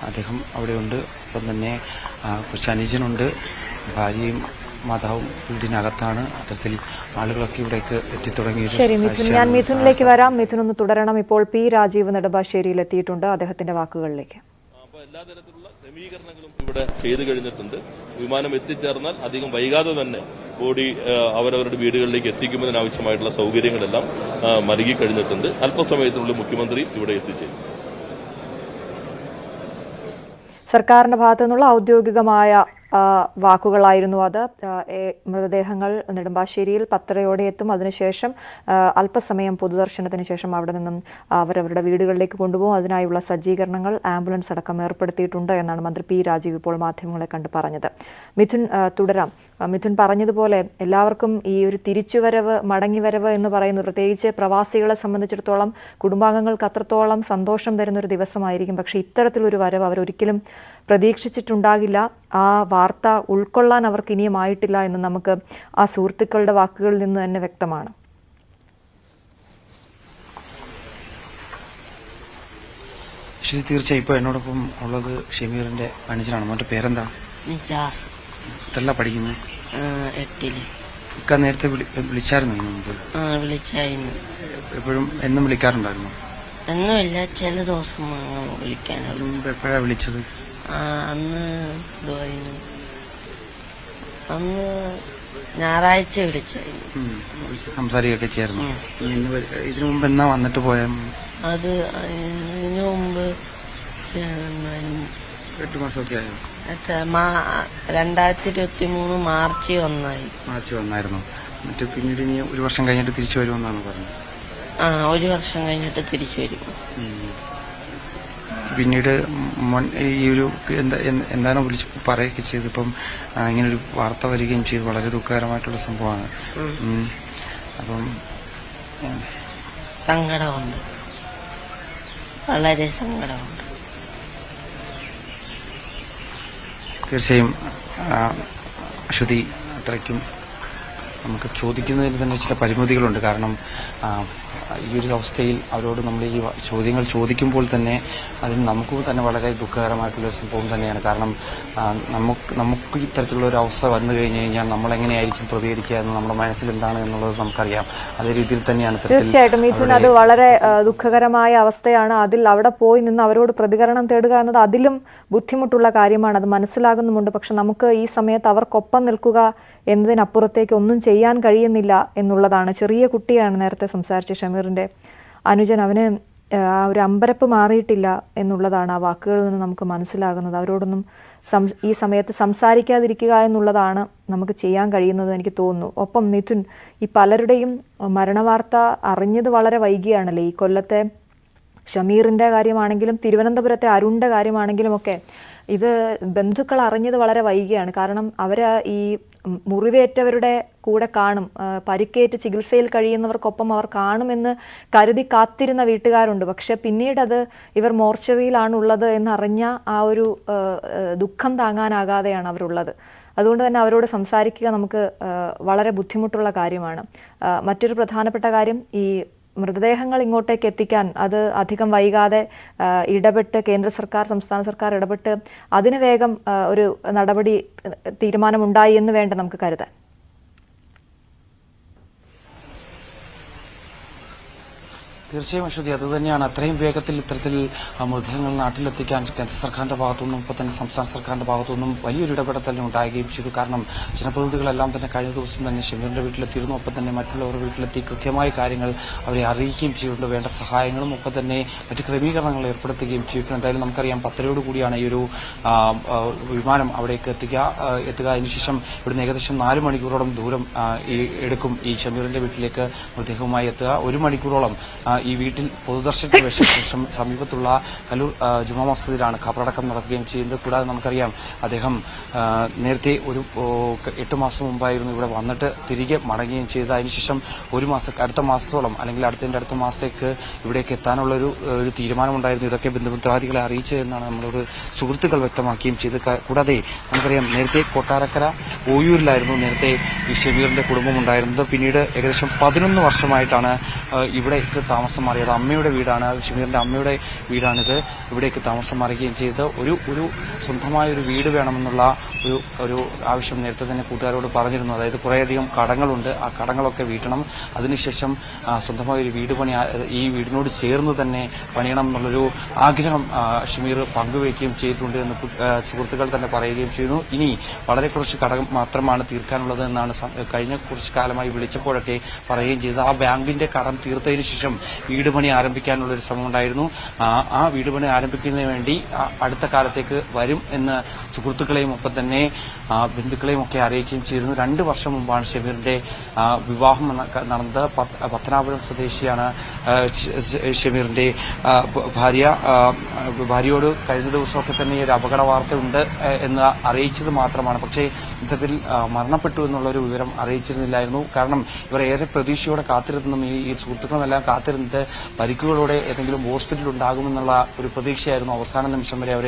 I: അദ്ദേഹം അവിടെയുണ്ട്. ഒപ്പം തന്നെ കുറച്ച് അനുജനുണ്ട്. ഭാര്യയും മാതാവും വീടിനകത്താണ്. അത്തരത്തിൽ ആളുകളൊക്കെ ഇവിടേക്ക് എത്തിത്തുടങ്ങിയ
A: ശരി മിഥുൻ, ഞാൻ മിഥുനിലേക്ക് വരാം. മിഥുൻ ഒന്ന് തുടരണം. ഇപ്പോൾ പി രാജീവ് നെടുമ്പാശ്ശേരിയിൽ എത്തിയിട്ടുണ്ട്. അദ്ദേഹത്തിന്റെ വാക്കുകളിലേക്ക്.
L: എല്ലാ തരത്തിലുള്ള ക്രമീകരണങ്ങളും ഇവിടെ ചെയ്തു കഴിഞ്ഞിട്ടുണ്ട്. വിമാനം എത്തിച്ചേർന്നാൽ അധികം വൈകാതെ തന്നെ ബോഡി അവരവരുടെ വീടുകളിലേക്ക് എത്തിക്കുന്നതിനാവശ്യമായിട്ടുള്ള സൗകര്യങ്ങളെല്ലാം നൽകി കഴിഞ്ഞിട്ടുണ്ട്. അല്പസമയത്തിനുള്ളിൽ മുഖ്യമന്ത്രി ഇവിടെ എത്തിച്ചേരും.
A: സർക്കാരിന്റെ ഭാഗത്തു നിന്നുള്ള ഔദ്യോഗികമായ വാക്കുകളായിരുന്നു അത്. മൃതദേഹങ്ങൾ നെടുമ്പാശ്ശേരിയിൽ 10:30 എത്തും. അതിനുശേഷം അല്പസമയം പൊതുദർശനത്തിന് ശേഷം അവിടെ നിന്നും അവരവരുടെ വീടുകളിലേക്ക് കൊണ്ടുപോകും. അതിനായുള്ള സജ്ജീകരണങ്ങൾ ആംബുലൻസ് അടക്കം ഏർപ്പെടുത്തിയിട്ടുണ്ട് എന്നാണ് മന്ത്രി പി രാജീവ് ഇപ്പോൾ മാധ്യമങ്ങളെ കണ്ട് പറഞ്ഞത്. മിഥുൻ, തുടരാം. മിഥുൻ പറഞ്ഞതുപോലെ എല്ലാവർക്കും ഈ ഒരു തിരിച്ചുവരവ്, മടങ്ങിവരവ് എന്ന് പറയുന്നത് പ്രത്യേകിച്ച് പ്രവാസികളെ സംബന്ധിച്ചിടത്തോളം കുടുംബാംഗങ്ങൾക്ക് അത്രത്തോളം സന്തോഷം തരുന്നൊരു ദിവസമായിരിക്കും. പക്ഷേ ഇത്തരത്തിലൊരു വരവ് അവരൊരിക്കലും പ്രതീക്ഷിച്ചിട്ടുണ്ടാകില്ല. ആ വാർത്ത ഉൾക്കൊള്ളാൻ അവർക്ക് ഇനിയും ആയിട്ടില്ല എന്ന് നമുക്ക് ആ സുഹൃത്തുക്കളുടെ വാക്കുകളിൽ നിന്ന് തന്നെ വ്യക്തമാണ്.
I: തീർച്ചയായും ഇപ്പോൾ എന്നോടൊപ്പം ഉള്ളത് ഷമീറിന്റെ അനുജനാണ്. മോന്റെ പേരെന്താ? എത്രല്ല പഠിക്കുന്നത്?
M: 8ല്.
I: നേരത്തെ വിളിച്ചായിരുന്നു ഇതിനു മുമ്പ്?
M: വിളിച്ചായിരുന്നു.
I: എപ്പോഴും എന്നും വിളിക്കാറുണ്ടായിരുന്നു?
M: ഒന്നുമില്ല, ചില ദിവസം വിളിക്കാനുള്ളൂ.
I: എപ്പോഴാ വിളിച്ചത്?
M: അന്ന് അന്ന് ഞായറാഴ്ച വിളിച്ചായിരുന്നു.
I: സംസാരിക്കുകയൊക്കെ ചേർന്നു. ഇതിനു മുമ്പ് എന്നാ വന്നിട്ട് പോയ?
M: അത് ഇതിനു മുമ്പ്
I: 8 മാസമൊക്കെ ആയോ?
M: 2023 മാർച്ച് 1
I: മാർച്ച് 1 മറ്റു പിന്നീട് ഇനി 1 വർഷം കഴിഞ്ഞിട്ട് തിരിച്ചു വരുമെന്നാണ് പറഞ്ഞത്.
M: 1 വർഷം കഴിഞ്ഞിട്ട് തിരിച്ചു വരും.
I: പിന്നീട് ഈ ഒരു എന്താണ് വിളിച്ച് പറയുകയൊക്കെ ചെയ്ത് ഇപ്പം ഇങ്ങനൊരു വാർത്ത വരികയും ചെയ്തു. വളരെ ദുഃഖകരമായിട്ടുള്ള സംഭവമാണ്. അപ്പം
M: സങ്കടമുണ്ട്, വളരെ സങ്കടമുണ്ട്.
I: തീർച്ചയായും അശ്വതി, അത്രയ്ക്കും നമുക്ക് ചോദിക്കുന്നതിന് തന്നെ ചില പരിമിതികളുണ്ട്. കാരണം ഈ ഒരു അവസ്ഥയിൽ അവരോട് നമ്മൾ ഈ ചോദ്യങ്ങൾ ചോദിക്കുമ്പോൾ തന്നെ അതിന് നമുക്ക് തന്നെ വളരെ ദുഃഖകരമായിട്ടുള്ള സംഭവം തന്നെയാണ്. കാരണം നമുക്ക് ഇത്തരത്തിലുള്ള ഒരു അവസ്ഥ വന്നു കഴിഞ്ഞു കഴിഞ്ഞാൽ നമ്മൾ എങ്ങനെയായിരിക്കും പ്രതികരിക്കുക എന്ന് നമ്മുടെ മനസ്സിൽ എന്താണ് എന്നുള്ളത് നമുക്കറിയാം. അതേ രീതിയിൽ തന്നെയാണ്.
A: തീർച്ചയായിട്ടും മിഥുൻ, അത് വളരെ ദുഃഖകരമായ അവസ്ഥയാണ്. അതിൽ അവിടെ പോയി നിന്ന് അവരോട് പ്രതികരണം തേടുക എന്നത് അതിലും ബുദ്ധിമുട്ടുള്ള കാര്യമാണ്. അത് മനസ്സിലാകുന്നുമുണ്ട്. പക്ഷെ നമുക്ക് ഈ സമയത്ത് അവർക്കൊപ്പം നിൽക്കുക എന്നതിനപ്പുറത്തേക്ക് ഒന്നും ചെയ്യാൻ കഴിയുന്നില്ല എന്നുള്ളതാണ്. ചെറിയ കുട്ടിയാണ് നേരത്തെ സംസാരിച്ച ഷമീറിൻ്റെ അനുജൻ. അവന് ആ ഒരു അമ്പരപ്പ് മാറിയിട്ടില്ല എന്നുള്ളതാണ് ആ വാക്കുകളിൽ നിന്ന് നമുക്ക് മനസ്സിലാകുന്നത്. അവരോടൊന്നും ഈ സമയത്ത് സംസാരിക്കാതിരിക്കുക എന്നുള്ളതാണ് നമുക്ക് ചെയ്യാൻ കഴിയുന്നത് എനിക്ക് തോന്നുന്നു. ഒപ്പം മിഥുൻ, ഈ പലരുടെയും മരണവാർത്ത അറിഞ്ഞത് വളരെ വൈകിയാണല്ലേ. ഈ കൊല്ലത്തെ ഷമീറിൻ്റെ കാര്യമാണെങ്കിലും തിരുവനന്തപുരത്തെ അരുണിൻ്റെ കാര്യമാണെങ്കിലും ഒക്കെ ഇത് ബന്ധുക്കൾ അറിഞ്ഞത് വളരെ വൈകിയാണ്. കാരണം അവർ ഈ മുറിവേറ്റവരുടെ കൂടെ കാണും, പരിക്കേറ്റ് ചികിത്സയിൽ കഴിയുന്നവർക്കൊപ്പം അവർ കാണുമെന്ന് കരുതി കാത്തിരുന്ന വീട്ടുകാരുണ്ട്. പക്ഷെ പിന്നീട് അത് ഇവർ മോർച്ചറിയിലാണുള്ളത് എന്നറിഞ്ഞ ആ ഒരു ദുഃഖം താങ്ങാനാകാതെയാണ് അവരുള്ളത്. അതുകൊണ്ട് തന്നെ അവരോട് സംസാരിക്കുക നമുക്ക് വളരെ ബുദ്ധിമുട്ടുള്ള കാര്യമാണ്. മറ്റൊരു പ്രധാനപ്പെട്ട കാര്യം, ഈ മൃതദേഹങ്ങൾ ഇങ്ങോട്ടേക്ക് എത്തിക്കാൻ അത് അധികം വൈകാതെ ഇടപെട്ട് കേന്ദ്ര സർക്കാർ, സംസ്ഥാന സർക്കാർ ഇടപെട്ട് അതിന് വേഗം ഒരു നടപടി തീരുമാനമുണ്ടായി എന്ന് വേണ്ട നമുക്ക് കരുതാൻ.
I: തീർച്ചയായും അശ്വതി, അതുതന്നെയാണ്. അത്രയും വേഗത്തിൽ ഇത്തരത്തിൽ മൃതദേഹങ്ങൾ നാട്ടിലെത്തിക്കാൻ കേന്ദ്ര സർക്കാരിന്റെ ഭാഗത്തുനിന്നും ഇപ്പോൾ തന്നെ സംസ്ഥാന സർക്കാരിന്റെ ഭാഗത്തുനിന്നും വലിയൊരു ഇടപെടൽ തന്നെ ഉണ്ടാകുകയും ചെയ്തു. കാരണം ജനപ്രതിനിധികളെല്ലാം തന്നെ കഴിഞ്ഞ ദിവസം തന്നെ ഷമീറിന്റെ വീട്ടിലെത്തിയിരുന്നു. ഒപ്പം തന്നെ മറ്റുള്ളവരുടെ വീട്ടിലെത്തി കൃത്യമായ കാര്യങ്ങൾ അവരെ അറിയിക്കുകയും ചെയ്തിട്ടുണ്ട്. വേണ്ട സഹായങ്ങളും ഒപ്പം തന്നെ മറ്റ് ക്രമീകരണങ്ങൾ ഏർപ്പെടുത്തുകയും ചെയ്തിട്ടുണ്ട്. എന്തായാലും നമുക്കറിയാം 10:30 കൂടിയാണ് ഈ ഒരു വിമാനം അവിടേക്ക് എത്തുക. അതിനുശേഷം ഇവിടുന്ന് ഏകദേശം 4 മണിക്കൂറോളം ദൂരം എടുക്കും ഈ ഷമീറിന്റെ വീട്ടിലേക്ക് മൃതദേഹവുമായി എത്തുക. 1 മണിക്കൂറോളം ഈ വീട്ടിൽ പൊതുദർശനത്തിന് വെച്ച ശേഷം സമീപത്തുള്ള കല്ലൂർ ജുമാ മസ്ജിദിലാണ് ഖബറടക്കം നടത്തുകയും ചെയ്യുന്നത്. കൂടാതെ നമുക്കറിയാം അദ്ദേഹം നേരത്തെ ഒരു 8 മാസം മുമ്പായിരുന്നു ഇവിടെ വന്നിട്ട് തിരികെ മടങ്ങുകയും ചെയ്തത്. അതിനുശേഷം അടുത്ത മാസത്തോളം അല്ലെങ്കിൽ അടുത്ത മാസത്തേക്ക് ഇവിടേക്ക് എത്താനുള്ള ഒരു തീരുമാനമുണ്ടായിരുന്നു. ഇതൊക്കെ ബന്ധുമിത്രാദികളെ അറിയിച്ചതെന്നാണ് നമ്മളോട് സുഹൃത്തുക്കൾ വ്യക്തമാക്കുകയും ചെയ്തത്. കൂടാതെ നമുക്കറിയാം നേരത്തെ കൊട്ടാരക്കര ഓയൂരിലായിരുന്നു നേരത്തെ ഈ ഷമീറിന്റെ കുടുംബം ഉണ്ടായിരുന്നത്. പിന്നീട് ഏകദേശം 11 വർഷമായിട്ടാണ് ഇവിടേക്ക് താമസം മാറിയത്. അമ്മയുടെ വീടാണ്, ഷമീറിന്റെ അമ്മയുടെ വീടാണിത്. ഇവിടേക്ക് താമസം മാറുകയും ചെയ്ത് ഒരു സ്വന്തമായ ഒരു വീട് വേണമെന്നുള്ള ഒരു ആവശ്യം നേരത്തെ തന്നെ കൂട്ടുകാരോട് പറഞ്ഞിരുന്നു. അതായത് കുറേയധികം കടങ്ങളുണ്ട്, ആ കടങ്ങളൊക്കെ വീട്ടണം, അതിനുശേഷം സ്വന്തമായ ഒരു വീട് ഈ വീടിനോട് ചേർന്ന് തന്നെ പണിയണം എന്നുള്ളൊരു ആഗ്രഹം ഷമീർ പങ്കുവയ്ക്കുകയും ചെയ്തിട്ടുണ്ട് എന്ന് സുഹൃത്തുക്കൾ തന്നെ പറയുകയും ചെയ്യുന്നു. ഇനി വളരെ കുറച്ച് കടം മാത്രമാണ് തീർക്കാനുള്ളത് എന്നാണ് കഴിഞ്ഞ കുറച്ച് കാലമായി വിളിച്ചപ്പോഴൊക്കെ പറയുകയും ചെയ്തത്. ആ ബാങ്കിന്റെ കടം തീർത്തതിനു ശേഷം വീട് പണി ആരംഭിക്കാനുള്ള ഒരു ശ്രമം ഉണ്ടായിരുന്നു. ആ വീട് പണി ആരംഭിക്കുന്നതിന് വേണ്ടി അടുത്ത കാലത്തേക്ക് വരും എന്ന് സുഹൃത്തുക്കളെയും ഒപ്പം തന്നെ ബന്ധുക്കളെയും ഒക്കെ അറിയിക്കുകയും ചെയ്തിരുന്നു. 2 വർഷം മുമ്പാണ് ഷമീറിന്റെ വിവാഹം നടന്നത്. പത്തനാപുരം സ്വദേശിയാണ് ഷമീറിന്റെ ഭാര്യയോട് കഴിഞ്ഞ ദിവസമൊക്കെ തന്നെ ഒരു അപകട വാർത്തയുണ്ട് എന്ന് അറിയിച്ചത് മാത്രമാണ്. പക്ഷേ ഇത്തരത്തിൽ മരണപ്പെട്ടു എന്നുള്ള ഒരു വിവരം അറിയിച്ചിരുന്നില്ലായിരുന്നു. കാരണം ഇവർ ഏറെ പ്രതീക്ഷയോടെ കാത്തിരുന്നും ഈ സുഹൃത്തുക്കളുമെല്ലാം കാത്തിരുന്നത് പരിക്കുകളോടെ ഏതെങ്കിലും ഹോസ്പിറ്റലിൽ ഉണ്ടാകുമെന്നുള്ള ഒരു പ്രതീക്ഷയായിരുന്നു. അവസാന നിമിഷം വരെ അവർ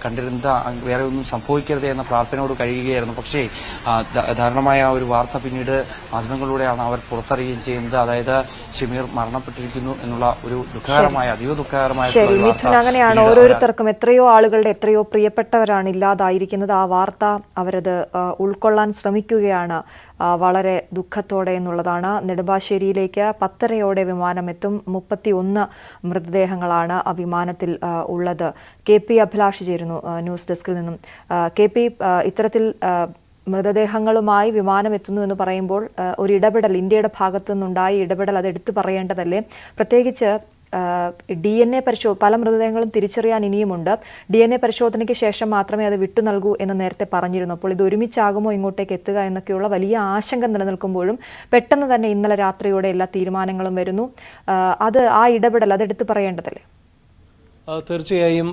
I: കണ്ടിരുന്നത് വേറെ ഒന്നും സംഭവിക്കരുത് എന്ന പ്രാർത്ഥനയോട് കഴിയുകയായിരുന്നു. പക്ഷേ ദാരുണമായ ഒരു വാർത്ത പിന്നീട് മാധ്യമങ്ങളിലൂടെയാണ് അവർ പുറത്തറിയുകയും ചെയ്യുന്നത്. അതായത് ഷമീർ മരണപ്പെട്ടിരിക്കുന്നു എന്നുള്ള ഒരു അതീവ ദുഃഖകരമായ
A: അങ്ങനെയാണ്. ഓരോരുത്തർക്കും എത്രയോ ആളുകളുടെ എത്രയോ പ്രിയപ്പെട്ടവരാണ് ഇല്ലാതായിരിക്കുന്നത്. ആ വാർത്ത അവരത് ഉൾക്കൊള്ളാൻ ശ്രമിക്കുകയാണ് വളരെ ദുഃഖത്തോടെ എന്നുള്ളതാണ്. നെടുമ്പാശ്ശേരിയിലേക്ക് 10:30 വിമാനം എത്തും. 31 മൃതദേഹങ്ങളാണ് ആ വിമാനത്തിൽ ഉള്ളത്. KP അഭിലാഷ് ചേരുന്നു ന്യൂസ് ഡെസ്കിൽ നിന്നും. KP, ഇത്തരത്തിൽ മൃതദേഹങ്ങളുമായി വിമാനം എത്തുന്നു എന്ന് പറയുമ്പോൾ ഒരു ഇടപെടൽ ഇന്ത്യയുടെ ഭാഗത്തു നിന്നുണ്ടായ ഇടപെടൽ അത് എടുത്തു പറയേണ്ടതല്ലേ? പ്രത്യേകിച്ച് DNA പല മൃതദേഹങ്ങളും തിരിച്ചറിയാൻ ഇനിയുമുണ്ട്. DNA പരിശോധനയ്ക്ക് ശേഷം മാത്രമേ അത് വിട്ടു നൽകൂ എന്ന് നേരത്തെ പറഞ്ഞിരുന്നു. അപ്പോൾ ഇത് ഒരുമിച്ചാകുമോ ഇങ്ങോട്ടേക്ക് എത്തുക എന്നൊക്കെയുള്ള വലിയ ആശങ്ക നിലനിൽക്കുമ്പോഴും പെട്ടെന്ന് തന്നെ ഇന്നലെ രാത്രിയോടെ എല്ലാ തീരുമാനങ്ങളും വരുന്നു. ആ ഇടപെടൽ അതെടുത്ത് പറയേണ്ടതല്ലേ?
N: തീർച്ചയായും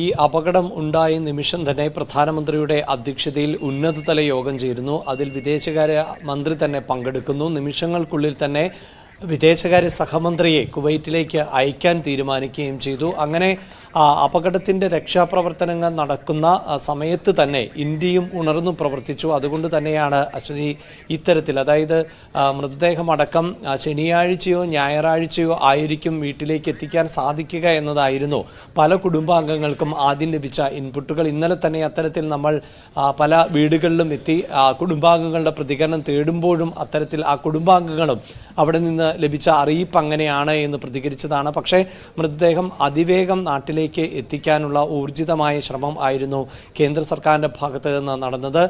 N: ഈ അപകടം ഉണ്ടായ നിമിഷം തന്നെ പ്രധാനമന്ത്രിയുടെ അധ്യക്ഷതയിൽ ഉന്നതതല യോഗം ചേരുന്നു. അതിൽ വിദേശകാര്യ മന്ത്രി തന്നെ പങ്കെടുക്കുന്നു. നിമിഷങ്ങൾക്കുള്ളിൽ തന്നെ വിദേശകാര്യ സഹമന്ത്രിയെ കുവൈറ്റിലേക്ക് അയക്കാൻ തീരുമാനിക്കുകയും ചെയ്തു. അങ്ങനെ അപകടത്തിൻ്റെ രക്ഷാപ്രവർത്തനങ്ങൾ നടക്കുന്ന സമയത്ത് തന്നെ ഇന്ത്യയും ഉണർന്നു പ്രവർത്തിച്ചു. അതുകൊണ്ട് തന്നെയാണ് അശ്വതി ഇത്തരത്തിൽ, അതായത് മൃതദേഹമടക്കം ശനിയാഴ്ചയോ ഞായറാഴ്ചയോ ആയിരിക്കും വീട്ടിലേക്ക് എത്തിക്കാൻ സാധിക്കുക എന്നതായിരുന്നു പല കുടുംബാംഗങ്ങൾക്കും ആദ്യം ലഭിച്ച ഇൻപുട്ടുകൾ. ഇന്നലെ തന്നെ അത്തരത്തിൽ നമ്മൾ പല വീടുകളിലും എത്തി കുടുംബാംഗങ്ങളുടെ പ്രതികരണം തേടുമ്പോഴും അത്തരത്തിൽ ആ കുടുംബാംഗങ്ങളും അവിടെ നിന്ന് ലഭിച്ച അറിയിപ്പ് അങ്ങനെയാണ് എന്ന് പ്രതികരിച്ചതാണ്. പക്ഷേ മൃതദേഹം അതിവേഗം നാട്ടിലേക്ക് എത്തിക്കാനുള്ള ഊർജിതമായ ശ്രമം ആയിരുന്നു കേന്ദ്ര സർക്കാരിൻ്റെ ഭാഗത്ത് നിന്ന് നടന്നത്.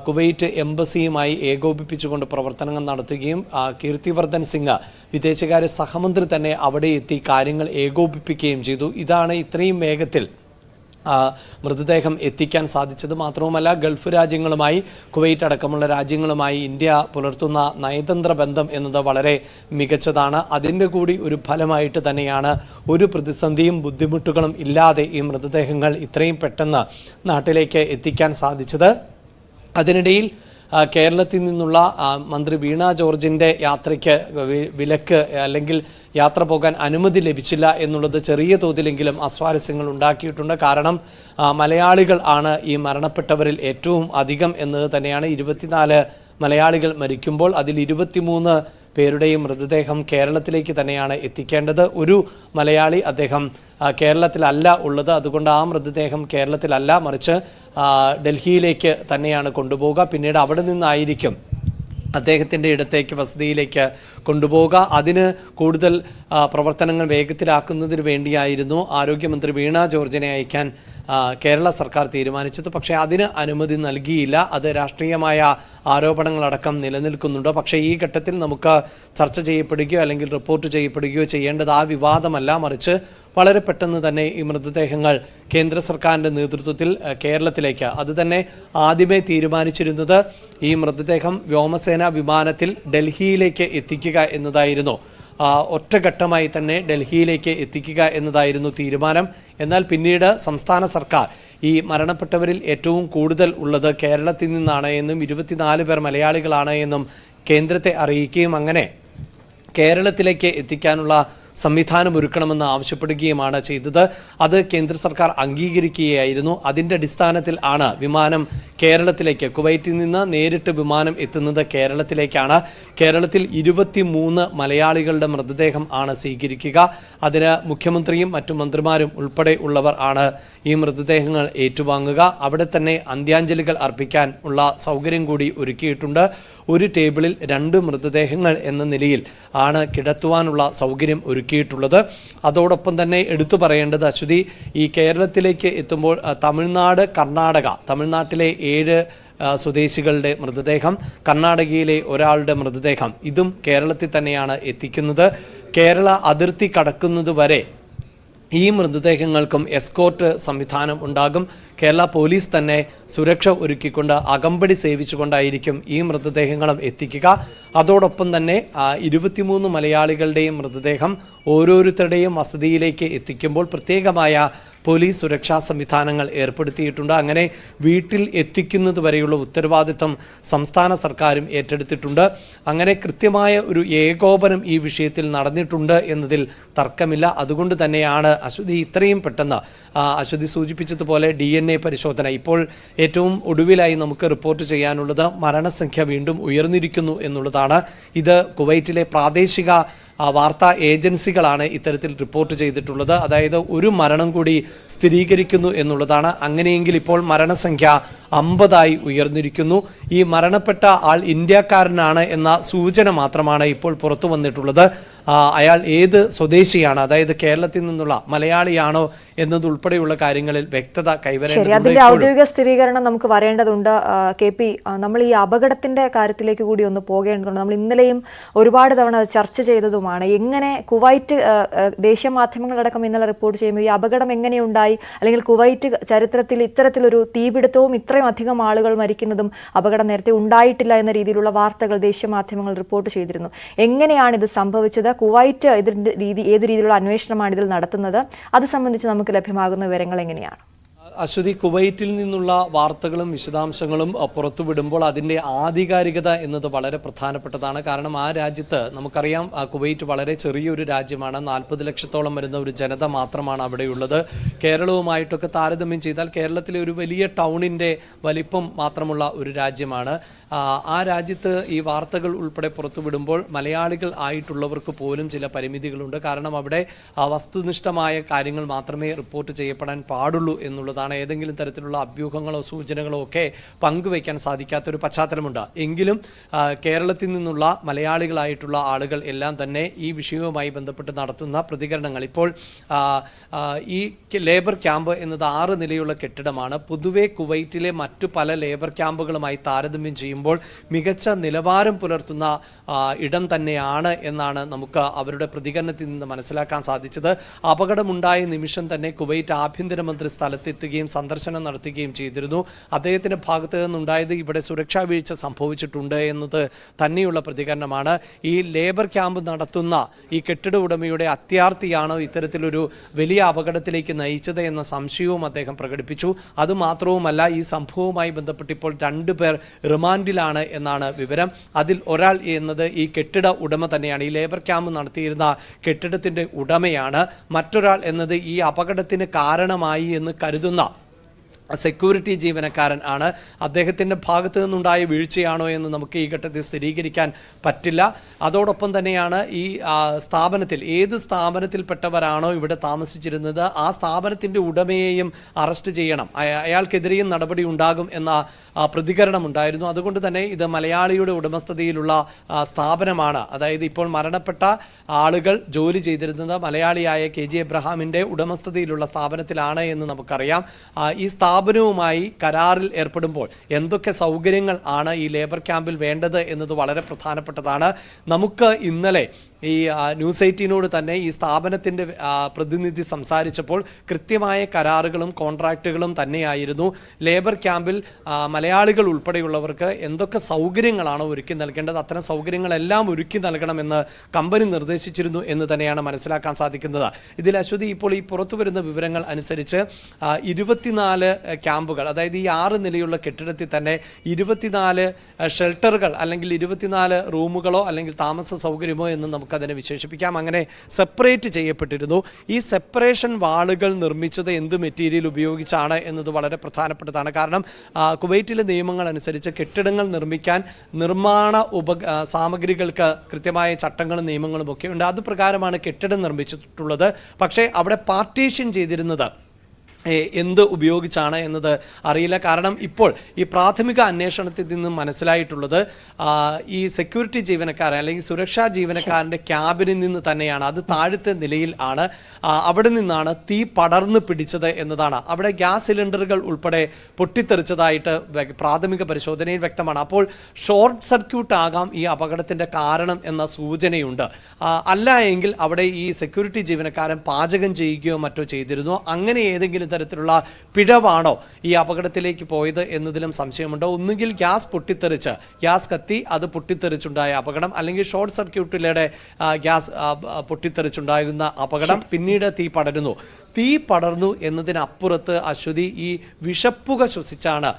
N: കുവൈറ്റ് എംബസിയുമായി ഏകോപിപ്പിച്ചുകൊണ്ട് പ്രവർത്തനങ്ങൾ നടത്തുകയും കീർത്തിവർദ്ധൻ സിംഗ് വിദേശകാര്യ സഹമന്ത്രി തന്നെ അവിടെ എത്തി കാര്യങ്ങൾ ഏകോപിപ്പിക്കുകയും ചെയ്തു. ഇതാണ് ഇത്രയും വേഗത്തിൽ മൃതദേഹം എത്തിക്കാൻ സാധിച്ചത്. മാത്രവുമല്ല ഗൾഫ് രാജ്യങ്ങളുമായി, കുവൈറ്റ് അടക്കമുള്ള രാജ്യങ്ങളുമായി ഇന്ത്യ പുലർത്തുന്ന നയതന്ത്ര ബന്ധം എന്നത് വളരെ മികച്ചതാണ്. അതിൻ്റെ കൂടി ഒരു ഫലമായിട്ട് തന്നെയാണ് ഒരു പ്രതിസന്ധിയും ബുദ്ധിമുട്ടുകളും ഇല്ലാതെ ഈ മൃതദേഹങ്ങൾ ഇത്രയും പെട്ടെന്ന് നാട്ടിലേക്ക് എത്തിക്കാൻ സാധിച്ചത്. അതിനിടയിൽ കേരളത്തിൽ നിന്നുള്ള മന്ത്രി വീണ ജോർജിൻ്റെ യാത്രയ്ക്ക് വിലക്ക് അല്ലെങ്കിൽ യാത്ര പോകാൻ അനുമതി ലഭിച്ചില്ല എന്നുള്ളത് ചെറിയ തോതിലെങ്കിലും അസ്വാരസ്യങ്ങൾ ഉണ്ടാക്കിയിട്ടുണ്ട്. കാരണം മലയാളികൾ ആണ് ഈ മരണപ്പെട്ടവരിൽ ഏറ്റവും അധികം എന്നത് തന്നെയാണ്. 24 മലയാളികൾ മരിക്കുമ്പോൾ അതിൽ 23 പേരുടെയും മൃതദേഹം കേരളത്തിലേക്ക് തന്നെയാണ് എത്തിക്കേണ്ടത്. ഒരു മലയാളി അദ്ദേഹം കേരളത്തിലല്ല ഉള്ളത്. അതുകൊണ്ട് ആ മൃതദേഹം കേരളത്തിലല്ല, മറിച്ച് ഡൽഹിയിലേക്ക് തന്നെയാണ് കൊണ്ടുപോവുക. പിന്നീട് അവിടെ നിന്നായിരിക്കും അദ്ദേഹത്തിൻ്റെ ഇടത്തേക്ക് വസതിയിലേക്ക് കൊണ്ടുപോവുക. അതിന് കൂടുതൽ പ്രവർത്തനങ്ങൾ വേഗത്തിലാക്കുന്നതിന് വേണ്ടിയായിരുന്നു ആരോഗ്യമന്ത്രി വീണ ജോർജിനെ അയക്കാൻ കേരള സർക്കാർ തീരുമാനിച്ചത്. പക്ഷേ അതിന് അനുമതി നൽകിയില്ല. അത് രാഷ്ട്രീയമായ ആരോപണങ്ങളടക്കം നിലനിൽക്കുന്നുണ്ട്. പക്ഷേ ഈ ഘട്ടത്തിൽ നമുക്ക് ചർച്ച ചെയ്യപ്പെടുകയോ അല്ലെങ്കിൽ റിപ്പോർട്ട് ചെയ്യപ്പെടുകയോ ചെയ്യേണ്ടത് ആ വിവാദമല്ല, മറിച്ച് വളരെ പെട്ടെന്ന് തന്നെ ഈ മൃതദേഹങ്ങൾ കേന്ദ്ര സർക്കാരിൻ്റെ നേതൃത്വത്തിൽ കേരളത്തിലേക്ക്, അത് തന്നെ ആദ്യമേ തീരുമാനിച്ചിരുന്നത് ഈ മൃതദേഹം വ്യോമസേന വിമാനത്തിൽ ഡൽഹിയിലേക്ക് എത്തിക്കുക എന്നതായിരുന്നു. ഒറ്റഘട്ടമായി തന്നെ ഡൽഹിയിലേക്ക് എത്തിക്കുക എന്നതായിരുന്നു തീരുമാനം. എന്നാൽ പിന്നീട് സംസ്ഥാന സർക്കാർ ഈ മരണപ്പെട്ടവരിൽ ഏറ്റവും കൂടുതൽ ഉള്ളത് കേരളത്തിൽ നിന്നാണ് എന്നും 24 പേർ മലയാളികളാണ് എന്നും കേന്ദ്രത്തെ അറിയിക്കുകയും അങ്ങനെ കേരളത്തിലേക്ക് എത്തിക്കാനുള്ള സംവിധാനം ഒരുക്കണമെന്ന് ആവശ്യപ്പെടുകയുമാണ് ചെയ്തത്. അത് കേന്ദ്ര സർക്കാർ അംഗീകരിക്കുകയായിരുന്നു. അതിൻ്റെ അടിസ്ഥാനത്തിൽ ആണ് വിമാനം കേരളത്തിലേക്ക്, കുവൈറ്റിൽ നിന്ന് നേരിട്ട് വിമാനം എത്തുന്നത് കേരളത്തിലേക്കാണ്. കേരളത്തിൽ 23 മലയാളികളുടെ മൃതദേഹം ആണ് സ്വീകരിക്കുക. അതിന് മുഖ്യമന്ത്രിയും മറ്റു മന്ത്രിമാരും ഉൾപ്പെടെ ഉള്ളവർ ആണ് ഈ മൃതദേഹങ്ങൾ ഏറ്റുവാങ്ങുക. അവിടെ തന്നെ അന്ത്യാഞ്ജലികൾ അർപ്പിക്കാൻ ഉള്ള സൗകര്യം കൂടി ഒരുക്കിയിട്ടുണ്ട്. ഒരു ടേബിളിൽ 2 മൃതദേഹങ്ങൾ എന്ന നിലയിൽ ആണ് കിടത്തുവാനുള്ള സൗകര്യം ഒരുക്കിയിട്ടുള്ളത്. അതോടൊപ്പം തന്നെ എടുത്തു പറയേണ്ടത് അശ്വതി, ഈ കേരളത്തിലേക്ക് എത്തുമ്പോൾ തമിഴ്നാട്, കർണാടക, തമിഴ്നാട്ടിലെ 7 സ്വദേശികളുടെ മൃതദേഹം, കർണാടകയിലെ ഒരാളുടെ മൃതദേഹം, ഇതും കേരളത്തിൽ തന്നെയാണ് എത്തിക്കുന്നത്. കേരള അതിർത്തി കടക്കുന്നത് വരെ ഈ മൃതദേഹങ്ങൾക്കും എസ്കോർട്ട് സംവിധാനം ഉണ്ടാകും. കേരള പോലീസ് തന്നെ സുരക്ഷ ഒരുക്കിക്കൊണ്ട് അകമ്പടി സേവിച്ചുകൊണ്ടായിരിക്കും ഈ മൃതദേഹങ്ങളും എത്തിക്കുക. അതോടൊപ്പം തന്നെ 23 മലയാളികളുടെയും മൃതദേഹം ഓരോരുത്തരുടെയും വസതിയിലേക്ക് എത്തിക്കുമ്പോൾ പ്രത്യേകമായ പോലീസ് സുരക്ഷാ സംവിധാനങ്ങൾ ഏർപ്പെടുത്തിയിട്ടുണ്ട്. അങ്ങനെ വീട്ടിൽ എത്തിക്കുന്നത് വരെയുള്ള ഉത്തരവാദിത്തം സംസ്ഥാന സർക്കാരും ഏറ്റെടുത്തിട്ടുണ്ട്. അങ്ങനെ കൃത്യമായ ഒരു ഏകോപനം ഈ വിഷയത്തിൽ നടന്നിട്ടുണ്ട് എന്നതിൽ തർക്കമില്ല. അതുകൊണ്ട് തന്നെയാണ് അശ്വതി ഇത്രയും പെട്ടെന്ന് അശ്വതി സൂചിപ്പിച്ചതുപോലെ DNA പരിശോധന ഇപ്പോൾ ഏറ്റവും ഒടുവിലായി നമുക്ക് റിപ്പോർട്ട് ചെയ്യാനുള്ളത് മരണസംഖ്യ വീണ്ടും ഉയർന്നിരിക്കുന്നു എന്നുള്ളതാണ്. ഇത് കുവൈറ്റിലെ പ്രാദേശിക വാർത്താ ഏജൻസികളാണ് ഇത്തരത്തിൽ റിപ്പോർട്ട് ചെയ്തിട്ടുള്ളത്. അതായത് ഒരു മരണം കൂടി സ്ഥിരീകരിക്കുന്നു എന്നുള്ളതാണ്. അങ്ങനെയെങ്കിൽ ഇപ്പോൾ മരണസംഖ്യ 50 ഉയർന്നിരിക്കുന്നു. ഈ മരണപ്പെട്ട ആൾ ഇന്ത്യക്കാരനാണ് എന്ന സൂചന മാത്രമാണ് ഇപ്പോൾ പുറത്തു വന്നിട്ടുള്ളത്. അയാൾ ഏത് സ്വദേശിയാണ്, അതായത് കേരളത്തിൽ നിന്നുള്ള മലയാളിയാണോ എന്നതുൾപ്പെടെയുള്ള കാര്യങ്ങളിൽ വ്യക്തത കൈവരേണ്ടതുണ്ട്.
A: അതിന്റെ ഔദ്യോഗിക സ്ഥിരീകരണം നമുക്ക് വരേണ്ടതുണ്ട്. KP, നമ്മൾ ഈ അപകടത്തിന്റെ കാര്യത്തിലേക്ക് കൂടി ഒന്ന് പോകേണ്ടതുണ്ട്. നമ്മൾ ഇന്നലെയും ഒരുപാട് തവണ അത് ചർച്ച ചെയ്തതുമാണ്. എങ്ങനെ കുവൈറ്റ് ദേശീയ മാധ്യമങ്ങളടക്കം ഇന്നലെ റിപ്പോർട്ട് ചെയ്യുമ്പോൾ ഈ അപകടം എങ്ങനെയുണ്ടായി, അല്ലെങ്കിൽ കുവൈറ്റ് ചരിത്രത്തിൽ ഇത്തരത്തിലൊരു തീപിടുത്തവും ഇത്രയും അധികം ആളുകൾ മരിക്കുന്നതും അപകടം നേരത്തെ ഉണ്ടായിട്ടില്ല എന്ന രീതിയിലുള്ള വാർത്തകൾ ദേശീയ മാധ്യമങ്ങൾ റിപ്പോർട്ട് ചെയ്തിരുന്നു. എങ്ങനെയാണ് ഇത് സംഭവിച്ചത്? കുവൈറ്റ് ഇതിന്റെ ഏത് രീതിയിലുള്ള അന്വേഷണമാണ് ഇതിൽ നടത്തുന്നത്? അത് സംബന്ധിച്ച് നമുക്ക് ലഭ്യമാകുന്ന വിവരങ്ങൾ എങ്ങനെയാണ്?
N: അശ്വതി, കുവൈറ്റിൽ നിന്നുള്ള വാർത്തകളും വിശദാംശങ്ങളും പുറത്തുവിടുമ്പോൾ അതിൻ്റെ ആധികാരികത എന്നത് വളരെ പ്രധാനപ്പെട്ടതാണ്. കാരണം ആ രാജ്യത്ത് നമുക്കറിയാം, കുവൈറ്റ് വളരെ ചെറിയൊരു രാജ്യമാണ്. 40 ലക്ഷത്തോളം വരുന്ന ഒരു ജനത മാത്രമാണ് അവിടെയുള്ളത്. കേരളവുമായിട്ടൊക്കെ താരതമ്യം ചെയ്താൽ കേരളത്തിലെ ഒരു വലിയ ടൗണിൻ്റെ വലിപ്പം മാത്രമുള്ള ഒരു രാജ്യമാണ്. ആ രാജ്യത്ത് ഈ വാർത്തകൾ ഉൾപ്പെടെ പുറത്തുവിടുമ്പോൾ മലയാളികൾ ആയിട്ടുള്ളവർക്ക് പോലും ചില പരിമിതികളുണ്ട്. കാരണം അവിടെ വസ്തുനിഷ്ഠമായ കാര്യങ്ങൾ മാത്രമേ റിപ്പോർട്ട് ചെയ്യപ്പെടാൻ പാടുള്ളൂ എന്നുള്ളതാണ്. ഏതെങ്കിലും തരത്തിലുള്ള അഭ്യൂഹങ്ങളോ സൂചനകളോ ഒക്കെ പങ്കുവയ്ക്കാൻ സാധിക്കാത്തൊരു പശ്ചാത്തലമുണ്ട്. എങ്കിലും കേരളത്തിൽ നിന്നുള്ള മലയാളികളായിട്ടുള്ള ആളുകൾ എല്ലാം തന്നെ ഈ വിഷയവുമായി ബന്ധപ്പെട്ട് നടത്തുന്ന പ്രതികരണങ്ങൾ, ഇപ്പോൾ ഈ ലേബർ ക്യാമ്പ് എന്നത് 6 നിലയുള്ള കെട്ടിടമാണ്. പൊതുവെ കുവൈറ്റിലെ മറ്റു പല ലേബർ ക്യാമ്പുകളുമായി താരതമ്യം ചെയ്യുമ്പോൾ മികച്ച നിലവാരം പുലർത്തുന്ന ഇടം തന്നെയാണ് എന്നാണ് നമുക്ക് അവരുടെ പ്രതികരണത്തിൽ നിന്ന് മനസ്സിലാക്കാൻ സാധിച്ചത്. അപകടമുണ്ടായ നിമിഷം തന്നെ കുവൈറ്റ് ആഭ്യന്തരമന്ത്രി സ്ഥലത്തെത്തുകയും സന്ദർശനം നടത്തുകയും ചെയ്തിരുന്നു. അദ്ദേഹത്തിന്റെ ഭാഗത്ത് നിന്നുണ്ടായത് ഇവിടെ സുരക്ഷാ വീഴ്ച സംഭവിച്ചിട്ടുണ്ട് എന്നത് തന്നെയുള്ള പ്രതികരണമാണ്. ഈ ലേബർ ക്യാമ്പ് നടത്തുന്ന ഈ കെട്ടിട ഉടമയുടെ അത്യാർത്തിയാണോ ഇത്തരത്തിലൊരു വലിയ അപകടത്തിലേക്ക് നയിച്ചത് എന്ന സംശയവും അദ്ദേഹം പ്രകടിപ്പിച്ചു. അതുമാത്രവുമല്ല, ഈ സംഭവവുമായി ബന്ധപ്പെട്ട് ഇപ്പോൾ 2 പേർ റിമാൻഡിലാണ് എന്നാണ് വിവരം. അതിൽ ഒരാൾ എന്നത് ഈ കെട്ടിട ഉടമ തന്നെയാണ്, ഈ ലേബർ ക്യാമ്പ് നടത്തിയിരുന്ന കെട്ടിടത്തിന്റെ ഉടമയാണ്. മറ്റൊരാൾ എന്നത് ഈ അപകടത്തിന് കാരണമായി എന്ന് കരുതുന്ന സെക്യൂരിറ്റി ജീവനക്കാരൻ ആണ്. അദ്ദേഹത്തിൻ്റെ ഭാഗത്തു നിന്നുണ്ടായ വീഴ്ചയാണോ എന്ന് നമുക്ക് ഈ ഘട്ടത്തിൽ സ്ഥിരീകരിക്കാൻ പറ്റില്ല. അതോടൊപ്പം തന്നെയാണ് ഈ സ്ഥാപനത്തിൽ, ഏത് സ്ഥാപനത്തിൽപ്പെട്ടവരാണോ ഇവിടെ താമസിച്ചിരുന്നത് ആ സ്ഥാപനത്തിൻ്റെ ഉടമയെയും അറസ്റ്റ് ചെയ്യണം, അയാൾക്കെതിരെയും നടപടി ഉണ്ടാകും എന്ന പ്രതികരണമുണ്ടായിരുന്നു. അതുകൊണ്ട് തന്നെ ഇത് മലയാളിയുടെ ഉടമസ്ഥതയിലുള്ള സ്ഥാപനമാണ്. അതായത് ഇപ്പോൾ മരണപ്പെട്ട ആളുകൾ ജോലി ചെയ്തിരുന്നത് മലയാളിയായ KG എബ്രഹാമിൻ്റെ ഉടമസ്ഥതയിലുള്ള സ്ഥാപനത്തിലാണ് എന്ന് നമുക്കറിയാം. ഈ സ്ഥാപനവുമായി കരാറിൽ ഏർപ്പെടുമ്പോൾ എന്തൊക്കെ സൗകര്യങ്ങൾ ആണ് ഈ ലേബർ ക്യാമ്പിൽ വേണ്ടത് എന്നത് വളരെ പ്രധാനപ്പെട്ടതാണ്. നമുക്ക് ഇന്നലെ ഈ ന്യൂസ് 18നോട് തന്നെ ഈ സ്ഥാപനത്തിൻ്റെ പ്രതിനിധി സംസാരിച്ചപ്പോൾ കൃത്യമായ കരാറുകളും കോൺട്രാക്റ്റുകളും തന്നെയായിരുന്നു. ലേബർ ക്യാമ്പിൽ മലയാളികൾ ഉൾപ്പെടെയുള്ളവർക്ക് എന്തൊക്കെ സൗകര്യങ്ങളാണോ ഒരുക്കി നൽകേണ്ടത് അത്തരം സൗകര്യങ്ങളെല്ലാം ഒരുക്കി നൽകണമെന്ന് കമ്പനി നിർദ്ദേശിച്ചിരുന്നു എന്ന് തന്നെയാണ് മനസ്സിലാക്കാൻ സാധിക്കുന്നത്. ഇതിൽ അശ്വതി, ഇപ്പോൾ ഈ പുറത്തു വരുന്ന വിവരങ്ങൾ അനുസരിച്ച് 24 ക്യാമ്പുകൾ, അതായത് ഈ 6 നിലയുള്ള കെട്ടിടത്തിൽ തന്നെ 24 ഷെൽട്ടറുകൾ അല്ലെങ്കിൽ 24 റൂമുകളോ അല്ലെങ്കിൽ താമസ സൗകര്യമോ എന്ന് നമുക്കതിനെ വിശേഷിപ്പിക്കാം, അങ്ങനെ സെപ്പറേറ്റ് ചെയ്യപ്പെട്ടിരുന്നു. ഈ സെപ്പറേഷൻ വാളുകൾ നിർമ്മിച്ചത് എന്ത് മെറ്റീരിയൽ ഉപയോഗിച്ചാണ് എന്നത് വളരെ പ്രധാനപ്പെട്ടതാണ്. കാരണം കുവൈറ്റിലെ നിയമങ്ങൾ അനുസരിച്ച് കെട്ടിടങ്ങൾ നിർമ്മിക്കാൻ നിർമ്മാണ സാമഗ്രികൾക്ക് കൃത്യമായ ചട്ടങ്ങളും നിയമങ്ങളും ഒക്കെ ഉണ്ട്. അത് പ്രകാരമാണ് കെട്ടിടം നിർമ്മിച്ചിട്ടുള്ളത്. പക്ഷേ അവിടെ പാർട്ടീഷൻ ചെയ്തിരുന്നത് എന്ത് ഉപയോഗിച്ചാണ് എന്നത് അറിയില്ല. കാരണം ഇപ്പോൾ ഈ പ്രാഥമിക അന്വേഷണത്തിൽ നിന്നും മനസ്സിലായിട്ടുള്ളത് ഈ സെക്യൂരിറ്റി ജീവനക്കാരൻ അല്ലെങ്കിൽ സുരക്ഷാ ജീവനക്കാരൻ്റെ ക്യാബിനിൽ നിന്ന് തന്നെയാണ്, അത് താഴത്തെ നിലയിൽ ആണ്, അവിടെ നിന്നാണ് തീ പടർന്ന് പിടിച്ചത് എന്നതാണ്. അവിടെ ഗ്യാസ് സിലിണ്ടറുകൾ ഉൾപ്പെടെ പൊട്ടിത്തെറിച്ചതായിട്ട് പ്രാഥമിക പരിശോധനയിൽ വ്യക്തമാണ്. അപ്പോൾ ഷോർട്ട് സർക്യൂട്ട് ആകാം ഈ അപകടത്തിൻ്റെ കാരണം എന്ന സൂചനയുണ്ട്. അല്ല എങ്കിൽ അവിടെ ഈ സെക്യൂരിറ്റി ജീവനക്കാരൻ പാചകം ചെയ്യുകയോ മറ്റോ ചെയ്തിരുന്നോ, അങ്ങനെ ഏതെങ്കിലും തരത്തിലുള്ള പിഴവാണോ ഈ അപകടത്തിലേക്ക് പോയത് എന്നതിലും സംശയമുണ്ട്. ഒന്നുകിൽ ഗ്യാസ് പൊട്ടിത്തെറിച്ച് ഗ്യാസ് കത്തി അത് പൊട്ടിത്തെറിച്ചുണ്ടായ അപകടം, അല്ലെങ്കിൽ ഷോർട്ട് സർക്യൂട്ടിലൂടെ ഗ്യാസ് പൊട്ടിത്തെറിച്ചുണ്ടാകുന്ന അപകടം, പിന്നീട് തീ പടർന്നു എന്നതിനപ്പുറത്ത് അശ്വതി ഈ വിഷപ്പുക ശ്വസിച്ചാണ്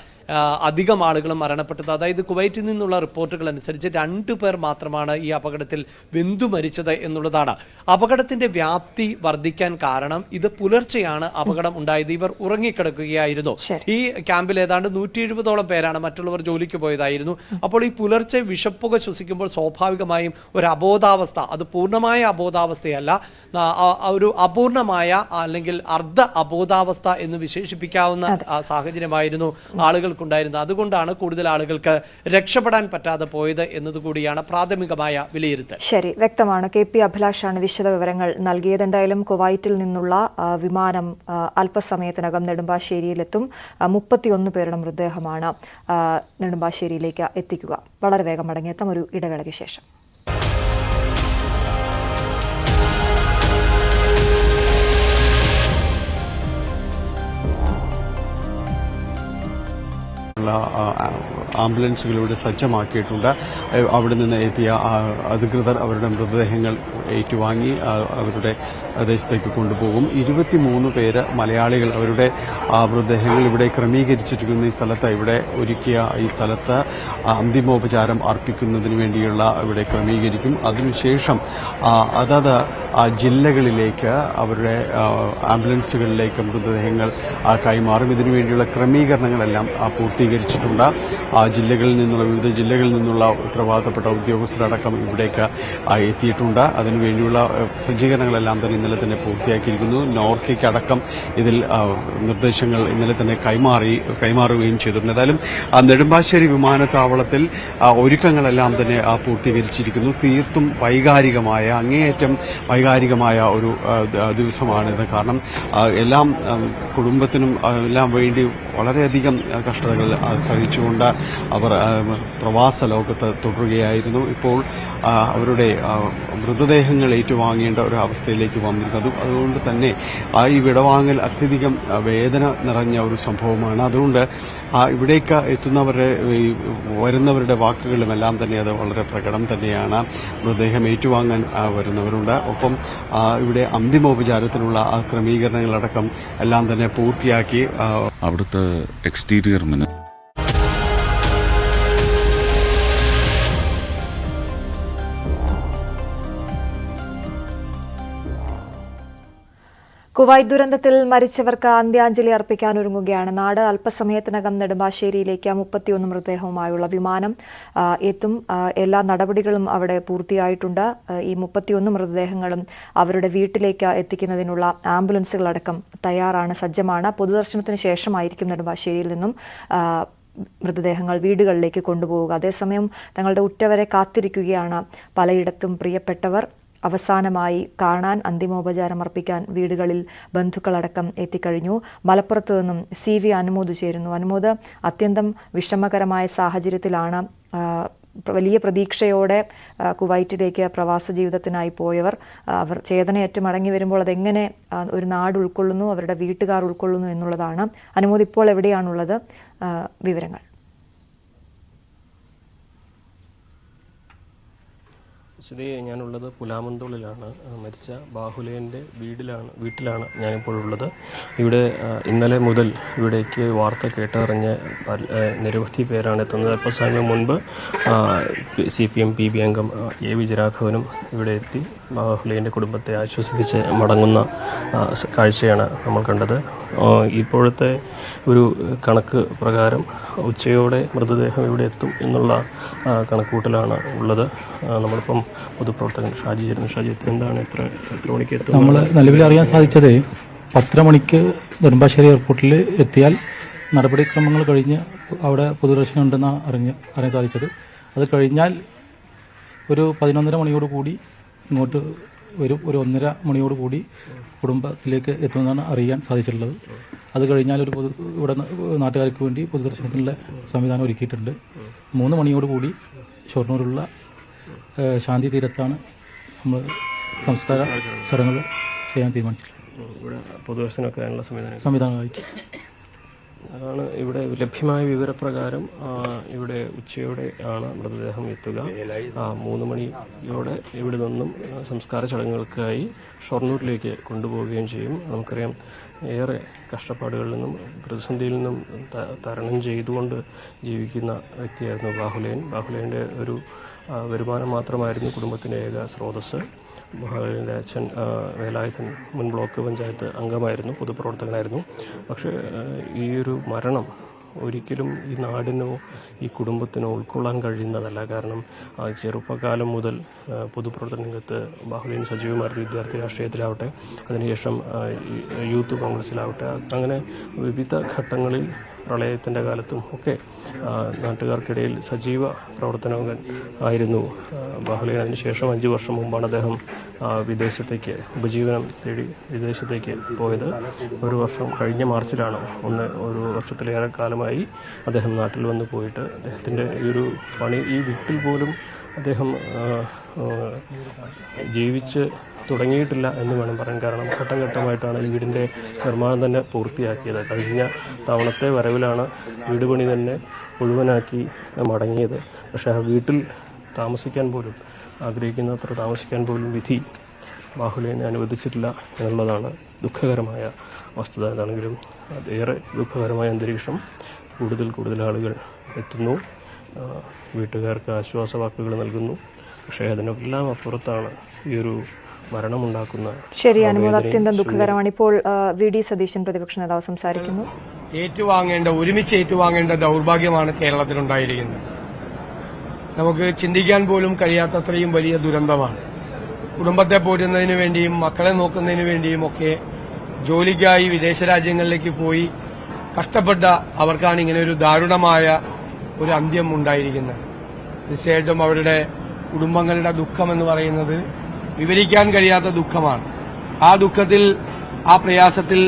N: അധികം ആളുകളും മരണപ്പെട്ടത്. അതായത് കുവൈറ്റിൽ നിന്നുള്ള റിപ്പോർട്ടുകൾ അനുസരിച്ച് 2 പേർ മാത്രമാണ് ഈ അപകടത്തിൽ വെന്തു മരിച്ചത് എന്നുള്ളതാണ്. അപകടത്തിന്റെ വ്യാപ്തി വർദ്ധിക്കാൻ കാരണം ഇത് പുലർച്ചെയാണ് അപകടം ഉണ്ടായത്. ഇവർ ഉറങ്ങിക്കിടക്കുകയായിരുന്നു. ഈ ക്യാമ്പിൽ ഏതാണ്ട് 170ഓളം പേരാണ്, മറ്റുള്ളവർ ജോലിക്ക് പോയതായിരുന്നു. അപ്പോൾ ഈ പുലർച്ചെ വിഷപ്പുക ശ്വസിക്കുമ്പോൾ സ്വാഭാവികമായും ഒരു അബോധാവസ്ഥ, അത് പൂർണ്ണമായ അബോധാവസ്ഥയല്ല, ഒരു അപൂർണമായ അല്ലെങ്കിൽ അർദ്ധ അബോധാവസ്ഥ എന്ന് വിശേഷിപ്പിക്കാവുന്ന സാഹചര്യമായിരുന്നു ആളുകൾക്കുണ്ടായിരുന്നത്. അതുകൊണ്ടാണ് കൂടുതൽ ആളുകൾക്ക് രക്ഷപ്പെടാൻ പറ്റാതെ പോയത് എന്നതുകൂടിയാണ് പ്രാഥമികമായ വിലയിരുത്തൽ.
A: ശരി, വ്യക്തമാണ്. KP അഭിലാഷാണ് വിശദ വിവരങ്ങൾ നൽകിയത്. എന്തായാലും കുവൈറ്റിൽ നിന്നുള്ള വിമാനം അല്പസമയത്തിനകം നെടുമ്പാശ്ശേരിയിലെത്തും. 31 പേരുടെ മൃതദേഹമാണ് നെടുമ്പാശ്ശേരിയിലേക്ക് എത്തിക്കുക. വളരെ വേഗം മടങ്ങിയെത്താം ഒരു ഇടവേളയ്ക്ക് ശേഷം.
E: ആംബുലൻസുകളിവിടെ സജ്ജമാക്കിയിട്ടുണ്ട്. അവിടെ നിന്ന് എത്തിയ അധികൃതർ അവരുടെ മൃതദേഹങ്ങൾ ഏറ്റുവാങ്ങി അവരുടെ ദേശത്തേക്ക് കൊണ്ടുപോകും. 23 പേര് മലയാളികൾ അവരുടെ മൃതദേഹങ്ങൾ ഇവിടെ ക്രമീകരിച്ചിരിക്കുന്ന ഈ സ്ഥലത്ത്, ഇവിടെ ഒരുക്കിയ ഈ സ്ഥലത്ത് അന്തിമോപചാരം അർപ്പിക്കുന്നതിന് വേണ്ടിയുള്ള ഇവിടെ ക്രമീകരിക്കും. അതിനുശേഷം അതത് ജില്ലകളിലേക്ക് അവരുടെ ആംബുലൻസുകളിലേക്ക് മൃതദേഹങ്ങൾ കൈമാറും. ഇതിനുവേണ്ടിയുള്ള ക്രമീകരണങ്ങളെല്ലാം പൂർത്തീകരിച്ചിട്ടുണ്ട്. വിവിധ ജില്ലകളിൽ നിന്നുള്ള ഉത്തരവാദിത്തപ്പെട്ട ഉദ്യോഗസ്ഥരടക്കം ഇവിടേക്ക് എത്തിയിട്ടുണ്ട്. അതിനുവേണ്ടിയുള്ള സജ്ജീകരണങ്ങളെല്ലാം തന്നെ ഇന്നലെ തന്നെ പൂർത്തിയാക്കിയിരിക്കുന്നു. നോർക്കയ്ക്ക് അടക്കം ഇതിൽ നിർദ്ദേശങ്ങൾ ഇന്നലെ തന്നെ കൈമാറുകയും ചെയ്തിട്ടുണ്ട്. ഏതായാലും നെടുമ്പാശ്ശേരി വിമാനത്താവളത്തിൽ ഒരുക്കങ്ങളെല്ലാം തന്നെ പൂർത്തീകരിച്ചിരിക്കുന്നു. തീർത്തും വൈകാരികമായ, അങ്ങേയറ്റം വൈകാരികമായ ഒരു ദിവസമാണിത്. കാരണം എല്ലാം കുടുംബത്തിനും എല്ലാം വേണ്ടി വളരെയധികം കഷ്ടതകൾ സഹിച്ചുകൊണ്ട് അവർ പ്രവാസ ലോകത്ത് തുടരുകയായിരുന്നു. ഇപ്പോൾ അവരുടെ മൃതദേഹങ്ങൾ ഏറ്റുവാങ്ങേണ്ട ഒരു അവസ്ഥയിലേക്ക് വന്നിരിക്കുന്നു. അതുകൊണ്ട് തന്നെ ഈ വിടവാങ്ങൽ അത്യധികം വേദന നിറഞ്ഞ ഒരു സംഭവമാണ്. അതുകൊണ്ട് ഇവിടേക്ക് വരുന്നവരുടെ വാക്കുകളുമെല്ലാം തന്നെ അത് വളരെ പ്രകടം തന്നെയാണ്. മൃതദേഹം ഏറ്റുവാങ്ങാൻ വരുന്നവരുണ്ട്. ഒപ്പം ഇവിടെ അന്തിമോപചാരത്തിനുള്ള ക്രമീകരണങ്ങളടക്കം എല്ലാം തന്നെ പൂർത്തിയാക്കി
B: അവിടുത്തെ എക്സ്റ്റീരിയർ
A: കുവൈറ്റ് ദുരന്തത്തിൽ മരിച്ചവർക്ക് അന്ത്യാഞ്ജലി അർപ്പിക്കാനൊരുങ്ങുകയാണ് നാട്. അല്പസമയത്തിനകം നെടുമ്പാശ്ശേരിയിലേക്ക് 31 മൃതദേഹവുമായുള്ള വിമാനം എത്തും. എല്ലാ നടപടികളും അവിടെ പൂർത്തിയായിട്ടുണ്ട്. ഈ 31 മൃതദേഹങ്ങളും അവരുടെ വീട്ടിലേക്ക് എത്തിക്കുന്നതിനുള്ള ആംബുലൻസുകളടക്കം തയ്യാറാണ്, സജ്ജമാണ്. പൊതുദർശനത്തിന് ശേഷമായിരിക്കും നെടുമ്പാശ്ശേരിയിൽ നിന്നും മൃതദേഹങ്ങൾ വീടുകളിലേക്ക് കൊണ്ടുപോവുക. അതേസമയം തങ്ങളുടെ ഉറ്റവരെ കാത്തിരിക്കുകയാണ് പലയിടത്തും പ്രിയപ്പെട്ടവർ. അവസാനമായി കാണാൻ, അന്തിമോപചാരം അർപ്പിക്കാൻ വീടുകളിൽ ബന്ധുക്കളടക്കം എത്തിക്കഴിഞ്ഞു. മലപ്പുറത്ത് നിന്നും CV അനുമോദ് ചേരുന്നു. അനുമോദ്, അത്യന്തം വിഷമകരമായ സാഹചര്യത്തിലാണ് വലിയ പ്രതീക്ഷയോടെ കുവൈറ്റിലേക്ക് പ്രവാസ ജീവിതത്തിനായി പോയവർ അവർ ചേതനയേറ്റ് മടങ്ങി വരുമ്പോൾ അതെങ്ങനെ ഒരു നാട് ഉൾക്കൊള്ളുന്നു, അവരുടെ വീട്ടുകാർ ഉൾക്കൊള്ളുന്നു എന്നുള്ളതാണ്. അനുമോദ് ഇപ്പോൾ എവിടെയാണുള്ളത്? വിവരങ്ങൾ.
O: ശ്രീ, ഞാനുള്ളത് പുലാമന്തോളിലാണ്. മരിച്ച ബാഹുലേൻ്റെ വീട്ടിലാണ് ഞാനിപ്പോൾ ഉള്ളത്. ഇവിടെ ഇന്നലെ മുതൽ ഇവിടേക്ക് വാർത്ത കേട്ടറിഞ്ഞ് നിരവധി പേരാണ് എത്തുന്നത്. അല്പസമയം മുൻപ് CPM PB അംഗം A വിജയരാഘവനും ഇവിടെ എത്തി ബാഹുലേൻ്റെ കുടുംബത്തെ ആശ്വസിപ്പിച്ച് മടങ്ങുന്ന കാഴ്ചയാണ് നമ്മൾ കണ്ടത്. ഇപ്പോഴത്തെ ഒരു കണക്ക് പ്രകാരം ഉച്ചയോടെ മൃതദേഹം ഇവിടെ എത്തും എന്നുള്ള കണക്കൂട്ടലാണ് ഉള്ളത്. നമ്മളിപ്പം പൊതുപ്രവർത്തകൻ ഷാജി എന്താണ് എത്ര മണിക്ക് എത്തും?
P: നമ്മൾ നിലവിൽ അറിയാൻ സാധിച്ചത് 10:30 മണിക്ക് നെടുമ്പാശ്ശേരി എയർപോർട്ടിൽ എത്തിയാൽ നടപടിക്രമങ്ങൾ കഴിഞ്ഞ് അവിടെ പൊതുദർശനം ഉണ്ടെന്നാണ് അറിയാൻ സാധിച്ചത്. അത് കഴിഞ്ഞാൽ ഒരു 11:30 മണിയോടുകൂടി ഇങ്ങോട്ട് വരും. ഒരു 1:30 മണിയോടുകൂടി കുടുംബത്തിലേക്ക് എത്തുമെന്നാണ് അറിയാൻ സാധിച്ചിട്ടുള്ളത്. അത് കഴിഞ്ഞാൽ ഇവിടെ നാട്ടുകാർക്ക് വേണ്ടി പൊതുദർശനത്തിനുള്ള സംവിധാനം ഒരുക്കിയിട്ടുണ്ട്. 3 മണിയോടുകൂടി ഷൊർണൂരുള്ള ശാന്തി തീരത്താണ് നമ്മൾ സംസ്കാര ചടങ്ങുകൾ ചെയ്യാൻ തീരുമാനിച്ചിട്ടുള്ളത്.
O: ഇവിടെ പൊതുദർശനമൊക്കെ അതിനുള്ള
P: സംവിധാനമായിട്ട്
O: അതാണ്. ഇവിടെ ലഭ്യമായ വിവരപ്രകാരം ഇവിടെ ഉച്ചയോടെ ആണ് മൃതദേഹം എത്തുക. 3 മണിയോടെ ഇവിടെ നിന്നും സംസ്കാര ചടങ്ങുകൾക്കായി ഷൊർണൂരിലേക്ക് കൊണ്ടുപോവുകയും ചെയ്യും. നമുക്കറിയാം, ഏറെ കഷ്ടപ്പാടുകളിൽ നിന്നും പ്രതിസന്ധിയിൽ നിന്നും തരണം ചെയ്തുകൊണ്ട് ജീവിക്കുന്ന വ്യക്തിയായിരുന്നു ബാഹുലേൻ്റെ ഒരു വരുമാനം മാത്രമായിരുന്നു കുടുംബത്തിൻ്റെ ഏക സ്രോതസ്സ്. ബാഹുലേൻ്റെ അച്ഛൻ വേലായുധൻ മുൻ ബ്ലോക്ക് പഞ്ചായത്ത് അംഗമായിരുന്നു, പൊതുപ്രവർത്തകനായിരുന്നു. പക്ഷേ ഈ ഒരു മരണം ഒരിക്കലും ഈ നാടിനോ ഈ കുടുംബത്തിനോ ഉൾക്കൊള്ളാൻ കഴിയുന്നതല്ല. കാരണം ചെറുപ്പകാലം മുതൽ പൊതുപ്രവർത്തന രംഗത്ത് ബാഹുലേൻ സജീവമായിരുന്നു. വിദ്യാർത്ഥി രാഷ്ട്രീയത്തിലാവട്ടെ, അതിനുശേഷം യൂത്ത് കോൺഗ്രസ്സിലാവട്ടെ, അങ്ങനെ വിവിധ ഘട്ടങ്ങളിൽ പ്രളയത്തിൻ്റെ കാലത്തും ഒക്കെ നാട്ടുകാർക്കിടയിൽ സജീവ പ്രവർത്തനങ്ങൾ ആയിരുന്നു ബാഹുലേൻ. അതിനുശേഷം 5 വർഷം മുമ്പാണ് അദ്ദേഹം വിദേശത്തേക്ക് ഉപജീവനം തേടി വിദേശത്തേക്ക് പോയത്. ഒരു വർഷം കഴിഞ്ഞ മാർച്ചിലാണ്. ഒരു വർഷത്തിലേറെ കാലമായി അദ്ദേഹം നാട്ടിൽ വന്ന് പോയിട്ട് അദ്ദേഹത്തിൻ്റെ ഈ ഒരു പണി ഈ വീട്ടിൽ പോലും അദ്ദേഹം ജീവിച്ച് തുടങ്ങിയിട്ടില്ല എന്ന് വേണം പറയാൻ. കാരണം ഘട്ടം ഘട്ടമായിട്ടാണ് ഈ വീടിൻ്റെ നിർമ്മാണം തന്നെ പൂർത്തിയാക്കിയത്. കഴിഞ്ഞ തവണത്തെ വരവിലാണ് വീട് പണി തന്നെ മുഴുവനാക്കി മടങ്ങിയത്. പക്ഷേ ആ വീട്ടിൽ താമസിക്കാൻ പോലും ആഗ്രഹിക്കുന്നത്ര താമസിക്കാൻ പോലും വിധി ബാഹുലേനെ അനുവദിച്ചിട്ടില്ല എന്നുള്ളതാണ് ദുഃഖകരമായ വസ്തുത. എന്താണെങ്കിലും അതേറെ ദുഃഖകരമായ അന്തരീക്ഷം. കൂടുതൽ ആളുകൾ എത്തുന്നു, വീട്ടുകാർക്ക് ആശ്വാസവാക്കുകൾ നൽകുന്നു. പക്ഷേ അതിനെല്ലാം അപ്പുറത്താണ് ഈ ഒരു മരണമുണ്ടാക്കുന്ന.
A: ശരി അനുമോദ്, അത്യന്തം ദുഃഖകരമാണ്. ഇപ്പോൾ VD സതീശൻ പ്രതിപക്ഷ നേതാവ് സംസാരിക്കുന്നു.
D: ഒരുമിച്ച് ഏറ്റുവാങ്ങേണ്ട ദൗർഭാഗ്യമാണ് കേരളത്തിലുണ്ടായിരിക്കുന്നത്. നമുക്ക് ചിന്തിക്കാൻ പോലും കഴിയാത്തത്രയും വലിയ ദുരന്തമാണ്. കുടുംബത്തെ പോറ്റുന്നതിന് വേണ്ടിയും മക്കളെ നോക്കുന്നതിന് വേണ്ടിയും ഒക്കെ ജോലിക്കായി വിദേശ രാജ്യങ്ങളിലേക്ക് പോയി കഷ്ടപ്പെട്ട അവർക്കാണ് ഇങ്ങനെ ഒരു ദാരുണമായ ഒരു അന്ത്യം ഉണ്ടായിരിക്കുന്നത്. തീർച്ചയായിട്ടും അവരുടെ കുടുംബങ്ങളുടെ ദുഃഖമെന്ന് പറയുന്നത് വിവരിക്കാൻ കഴിയാത്ത ദുഃഖമാണ്. ആ ദുഃഖത്തിൽ, ആ പ്രയാസത്തിൽ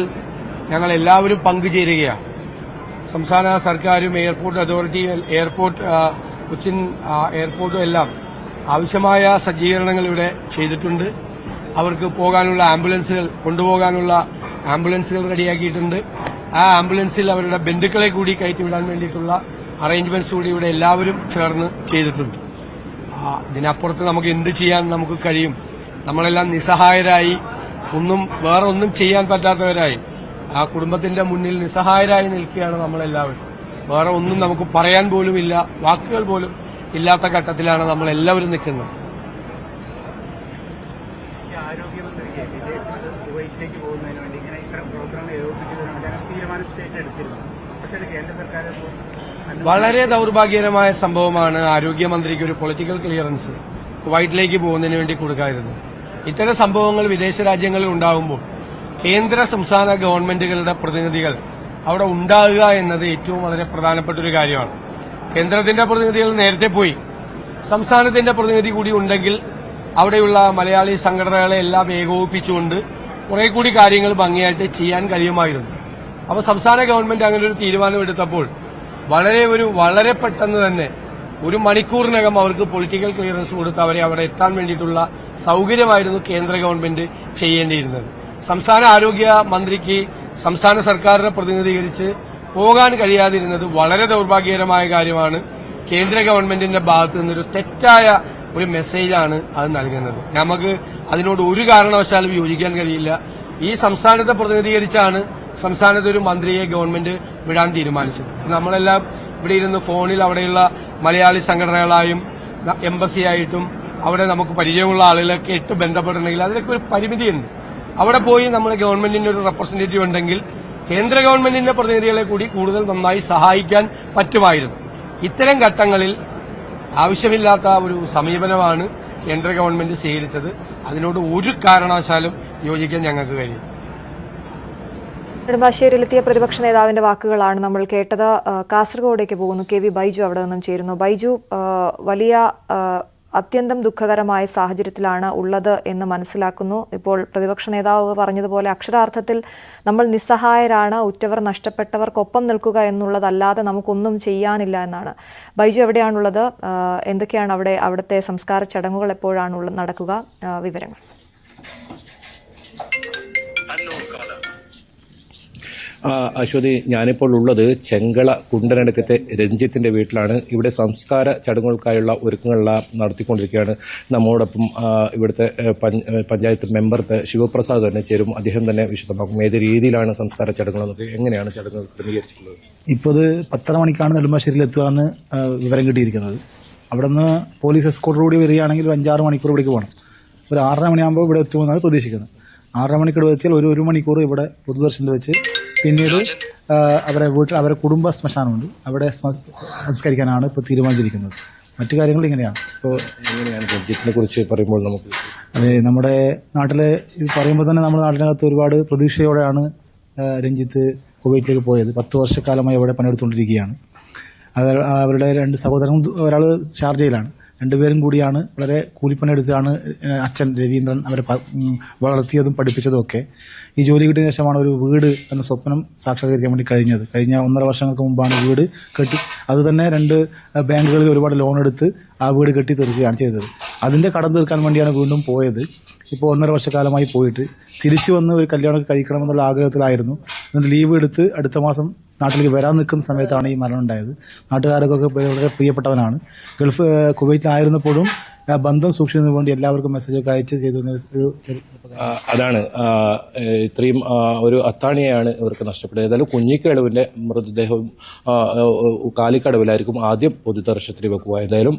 D: ഞങ്ങൾ എല്ലാവരും പങ്കുചേരുകയാണ്. സംസ്ഥാന സർക്കാരും എയർപോർട്ട് അതോറിറ്റിയും കൊച്ചിൻ എയർപോർട്ടും എല്ലാം ആവശ്യമായ സജ്ജീകരണങ്ങൾ ഇവിടെ ചെയ്തിട്ടുണ്ട്. അവർക്ക് പോകാനുള്ള കൊണ്ടുപോകാനുള്ള ആംബുലൻസുകൾ റെഡിയാക്കിയിട്ടുണ്ട്. ആ ആംബുലൻസിൽ അവരുടെ ബന്ധുക്കളെ കൂടി കയറ്റിവിടാൻ വേണ്ടിയിട്ടുള്ള അറേഞ്ച്മെന്റ്സ് കൂടി ഇവിടെ എല്ലാവരും ചേർന്ന് ചെയ്തിട്ടുണ്ട്. ഇതിനപ്പുറത്ത് നമുക്ക് എന്ത് ചെയ്യാൻ നമുക്ക് കഴിയും? നമ്മളെല്ലാം നിസ്സഹായരായി, വേറെ ഒന്നും ചെയ്യാൻ പറ്റാത്തവരായി ആ കുടുംബത്തിന്റെ മുന്നിൽ നിസ്സഹായരായി നിൽക്കുകയാണ് നമ്മളെല്ലാവരും. വേറെ ഒന്നും നമുക്ക് പറയാൻ പോലും ഇല്ല, വാക്കുകൾ പോലും ഇല്ലാത്ത ഘട്ടത്തിലാണ് നമ്മളെല്ലാവരും നിൽക്കുന്നത്. വളരെ ദൌർഭാഗ്യകരമായ സംഭവമാണ്. ആരോഗ്യമന്ത്രിക്ക് ഒരു പൊളിറ്റിക്കൽ ക്ലിയറൻസ് കുവൈറ്റിലേക്ക് പോകുന്നതിന് വേണ്ടി കൊടുക്കാതിരുന്നത്. ഇത്തരം സംഭവങ്ങൾ വിദേശ രാജ്യങ്ങളിൽ ഉണ്ടാകുമ്പോൾ കേന്ദ്ര സംസ്ഥാന ഗവൺമെന്റുകളുടെ പ്രതിനിധികൾ അവിടെ ഉണ്ടാകുക എന്നത് ഏറ്റവും വളരെ പ്രധാനപ്പെട്ട ഒരു കാര്യമാണ്. കേന്ദ്രത്തിന്റെ പ്രതിനിധികൾ നേരത്തെ പോയി, സംസ്ഥാനത്തിന്റെ പ്രതിനിധി കൂടി ഉണ്ടെങ്കിൽ അവിടെയുള്ള മലയാളി സംഘടനകളെ എല്ലാം ഏകോപിപ്പിച്ചുകൊണ്ട് കുറെ കൂടി കാര്യങ്ങൾ ഭംഗിയായിട്ട് ചെയ്യാൻ കഴിയുമായിരുന്നു. അപ്പോൾ സംസ്ഥാന ഗവൺമെന്റ് അങ്ങനെ ഒരു തീരുമാനമെടുത്തപ്പോൾ വളരെ പെട്ടെന്ന് തന്നെ
Q: 1 മണിക്കൂറിനകം അവർക്ക് പൊളിറ്റിക്കൽ ക്ലിയറൻസ് കൊടുത്ത് അവരെ അവിടെ എത്താൻ വേണ്ടിയിട്ടുള്ള സൌകര്യമായിരുന്നു കേന്ദ്ര ഗവൺമെന്റ് ചെയ്യേണ്ടിയിരുന്നത്. സംസ്ഥാന ആരോഗ്യ മന്ത്രിക്ക് സംസ്ഥാന സർക്കാരിനെ പ്രതിനിധീകരിച്ച് പോകാൻ കഴിയാതിരുന്നത് വളരെ ദൌർഭാഗ്യകരമായ കാര്യമാണ്. കേന്ദ്ര ഗവൺമെന്റിന്റെ ഭാഗത്തു നിന്നൊരു തെറ്റായ ഒരു മെസ്സേജാണ് അത് നൽകുന്നത്. നമുക്ക് അതിനോട് ഒരു കാരണവശാലും യോജിക്കാൻ കഴിയില്ല. ഈ സംസ്ഥാനത്തെ പ്രതിനിധീകരിച്ചാണ് സംസ്ഥാനത്ത് ഒരു മന്ത്രിയെ ഗവൺമെന്റ് വിടാൻ തീരുമാനിച്ചത്. നമ്മളെല്ലാം ഇവിടെ ഇരുന്ന് ഫോണിൽ അവിടെയുള്ള മലയാളി സംഘടനകളായും എംബസിയായിട്ടും അവിടെ നമുക്ക് പരിചയമുള്ള ആളുകളൊക്കെ ഇട്ട് ബന്ധപ്പെടണമെങ്കിൽ അതിനൊക്കെ ഒരു പരിമിതിയുണ്ട്. അവിടെ പോയി നമ്മുടെ ഗവൺമെന്റിന്റെ ഒരു റെപ്രസെന്റേറ്റീവ് ഉണ്ടെങ്കിൽ കേന്ദ്ര ഗവൺമെന്റിന്റെ പ്രതിനിധികളെ കൂടി കൂടുതൽ നന്നായി സഹായിക്കാൻ പറ്റുമായിരുന്നു. ഇത്തരം ഘട്ടങ്ങളിൽ ആവശ്യമില്ലാത്ത ഒരു സമീപനമാണ് കേന്ദ്ര ഗവൺമെന്റ് സ്വീകരിച്ചത്. അതിനോട് ഒരു കാരണവശാലും യോജിക്കാൻ ഞങ്ങൾക്ക് കഴിയും.
A: നെടുമ്പാശ്ശേരിയിലെത്തിയ പ്രതിപക്ഷ നേതാവിന്റെ വാക്കുകളാണ് നമ്മൾ കേട്ടത്. കാസർഗോഡേക്ക് പോകുന്നു KV ബൈജു അവിടെ നിന്നും ചേരുന്നു. ബൈജു, വലിയ അത്യന്തം ദുഃഖകരമായ സാഹചര്യത്തിലാണ് ഉള്ളത് എന്ന് മനസ്സിലാക്കുന്നു. ഇപ്പോൾ പ്രതിപക്ഷ നേതാവ് പറഞ്ഞതുപോലെ അക്ഷരാർത്ഥത്തിൽ നമ്മൾ നിസ്സഹായരാണ്, ഉറ്റവർ നഷ്ടപ്പെട്ടവർക്കൊപ്പം നിൽക്കുക എന്നുള്ളതല്ലാതെ നമുക്കൊന്നും ചെയ്യാനില്ല എന്നാണ്. ബൈജു എവിടെയാണുള്ളത്? എന്തൊക്കെയാണ് അവിടുത്തെ സംസ്കാര ചടങ്ങുകൾ എപ്പോഴാണ് നടക്കുക? വിവരങ്ങൾ.
R: അശ്വതി, ഞാനിപ്പോൾ ഉള്ളത് ചെങ്കള കുണ്ടനടുക്കത്തെ രഞ്ജിത്തിന്റെ വീട്ടിലാണ്. ഇവിടെ സംസ്കാര ചടങ്ങുകൾക്കായുള്ള ഒരുക്കങ്ങളെല്ലാം നടത്തിക്കൊണ്ടിരിക്കുകയാണ്. നമ്മോടൊപ്പം ഇവിടുത്തെ പഞ്ചായത്ത് മെമ്പർ ശിവപ്രസാദ് തന്നെ ചേരും. അദ്ദേഹം തന്നെ വിശദമാക്കും ഏത് രീതിയിലാണ് സംസ്കാര ചടങ്ങുകൾ, എങ്ങനെയാണ് ചടങ്ങുകൾ ക്രമീകരിച്ചിട്ടുള്ളത്.
S: ഇപ്പോൾ 10:30 മണിക്കാണ് നെടുമ്പാശ്ശേരിയിൽ എത്തുകയെന്ന് വിവരം കിട്ടിയിരിക്കുന്നത്. അവിടെ നിന്ന് പോലീസ് എസ്കോർട്ടോടുകൂടി വരികയാണെങ്കിൽ 5-6 മണിക്കൂർ ഇവിടേക്ക് പോകണം. ഒരു 6:30 മണിയാകുമ്പോൾ ഇവിടെ എത്തുമെന്നാണ് പ്രതീക്ഷിക്കുന്നത്. 6:30 മണിക്കൂർ എത്തിയാൽ ഒരു മണിക്കൂർ ഇവിടെ പൊതുദർശനത്തിൽ വെച്ച് പിന്നീട് അവരെ വീട്ടിൽ അവരെ കുടുംബ ശ്മശാനമുണ്ട്, അവിടെ സംസ്കരിക്കാനാണ് ഇപ്പോൾ തീരുമാനിച്ചിരിക്കുന്നത്. മറ്റു കാര്യങ്ങൾ ഇങ്ങനെയാണ്. ഇപ്പോൾ
R: എങ്ങനെയാണ് രഞ്ജിത്തിനെ കുറിച്ച് പറയുമ്പോൾ നമുക്ക്
S: അതെ, നമ്മുടെ നാട്ടിലെ ഇത് പറയുമ്പോൾ തന്നെ നമ്മുടെ നാട്ടിനകത്ത് ഒരുപാട് പ്രതീക്ഷയോടെയാണ് രഞ്ജിത്ത് കുവൈറ്റിലേക്ക് പോയത്. 10 വർഷക്കാലമായി അവിടെ പണിയെടുത്തുകൊണ്ടിരിക്കുകയാണ്. അവരുടെ 2 സഹോദരനും, ഒരാൾ ഷാർജയിലാണ്. 2 പേരും കൂടിയാണ് വളരെ കൂലിപ്പണിയെടുത്താണ് അച്ഛൻ രവീന്ദ്രൻ അവരെ വളർത്തിയതും പഠിപ്പിച്ചതും ഒക്കെ. ഈ ജോലി കിട്ടിയ ശേഷമാണ് ഒരു വീട് എന്ന സ്വപ്നം സാക്ഷാത്കരിക്കാൻ വേണ്ടി കഴിഞ്ഞത്. കഴിഞ്ഞ 1.5 വർഷങ്ങൾക്ക് മുമ്പാണ് വീട് കെട്ടി, അത് തന്നെ 2 ബാങ്കുകളിൽ ഒരുപാട് ലോൺ എടുത്ത് ആ വീട് കെട്ടി തീർക്കുകയാണ് ചെയ്തത്. അതിൻ്റെ കടം തീർക്കാൻ വേണ്ടിയാണ് വീണ്ടും പോയത്. ഇപ്പോൾ 1.5 വർഷക്കാലമായി പോയിട്ട് തിരിച്ചു വന്ന് ഒരു കല്യാണം കഴിക്കണമെന്നുള്ള ആഗ്രഹത്തിലായിരുന്നു. എന്നിട്ട് ലീവ് എടുത്ത് അടുത്ത മാസം നാട്ടിലേക്ക് വരാൻ നിൽക്കുന്ന സമയത്താണ് ഈ മരണം ഉണ്ടായത്. നാട്ടുകാർക്കൊക്കെ വളരെ പ്രിയപ്പെട്ടവനാണ്. കുവൈറ്റിലായിരുന്നപ്പോഴും ബന്ധം സൂക്ഷിക്കുന്നതിന് വേണ്ടി എല്ലാവർക്കും മെസ്സേജൊക്കെ അയച്ച് ചെയ്തിരുന്ന ഒരു
R: അതാണ് ഇത്രയും ഒരു അത്താണിയാണ് ഇവർക്ക് നഷ്ടപ്പെട്ടത്. ഏതായാലും കുഞ്ഞിക്കടവിന്റെ മൃതദേഹവും കാലിക്കടവിലായിരിക്കും ആദ്യം പൊതുദർശനത്തിൽ വെക്കുക. ഏതായാലും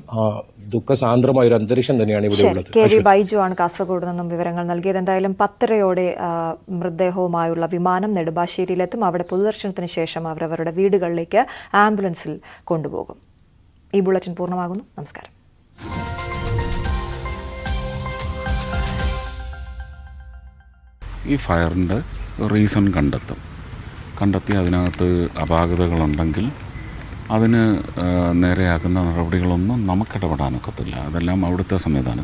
R: ദുഃഖസാന്ദ്രമായ ഒരു അന്തരീക്ഷം തന്നെയാണ് ഇവിടെ ഉള്ളത്.
A: KV ബൈജു ആണ് കാസർഗോഡ് നിന്നും വിവരങ്ങൾ നൽകിയത്. എന്തായാലും 10:30 മൃതദേഹവുമായുള്ള വിമാനം നെടുമ്പാശ്ശേരിയിലെത്തും. അവിടെ പൊതുദർശനത്തിന് ശേഷം അവരവരുടെ വീടുകളിലേക്ക് ആംബുലൻസിൽ കൊണ്ടുപോകും. ഈ ബുള്ളറ്റിൻ പൂർണ്ണമാകുന്നു. നമസ്കാരം.
B: ഈ ഫയറിൻ്റെ റീസൺ കണ്ടെത്തി അതിനകത്ത് അപാകതകളുണ്ടെങ്കിൽ അതിന് നേരെയാക്കുന്ന നടപടികളൊന്നും നമുക്കിടപെടാനൊക്കത്തില്ല. അതെല്ലാം അവിടുത്തെ സംവിധാനം.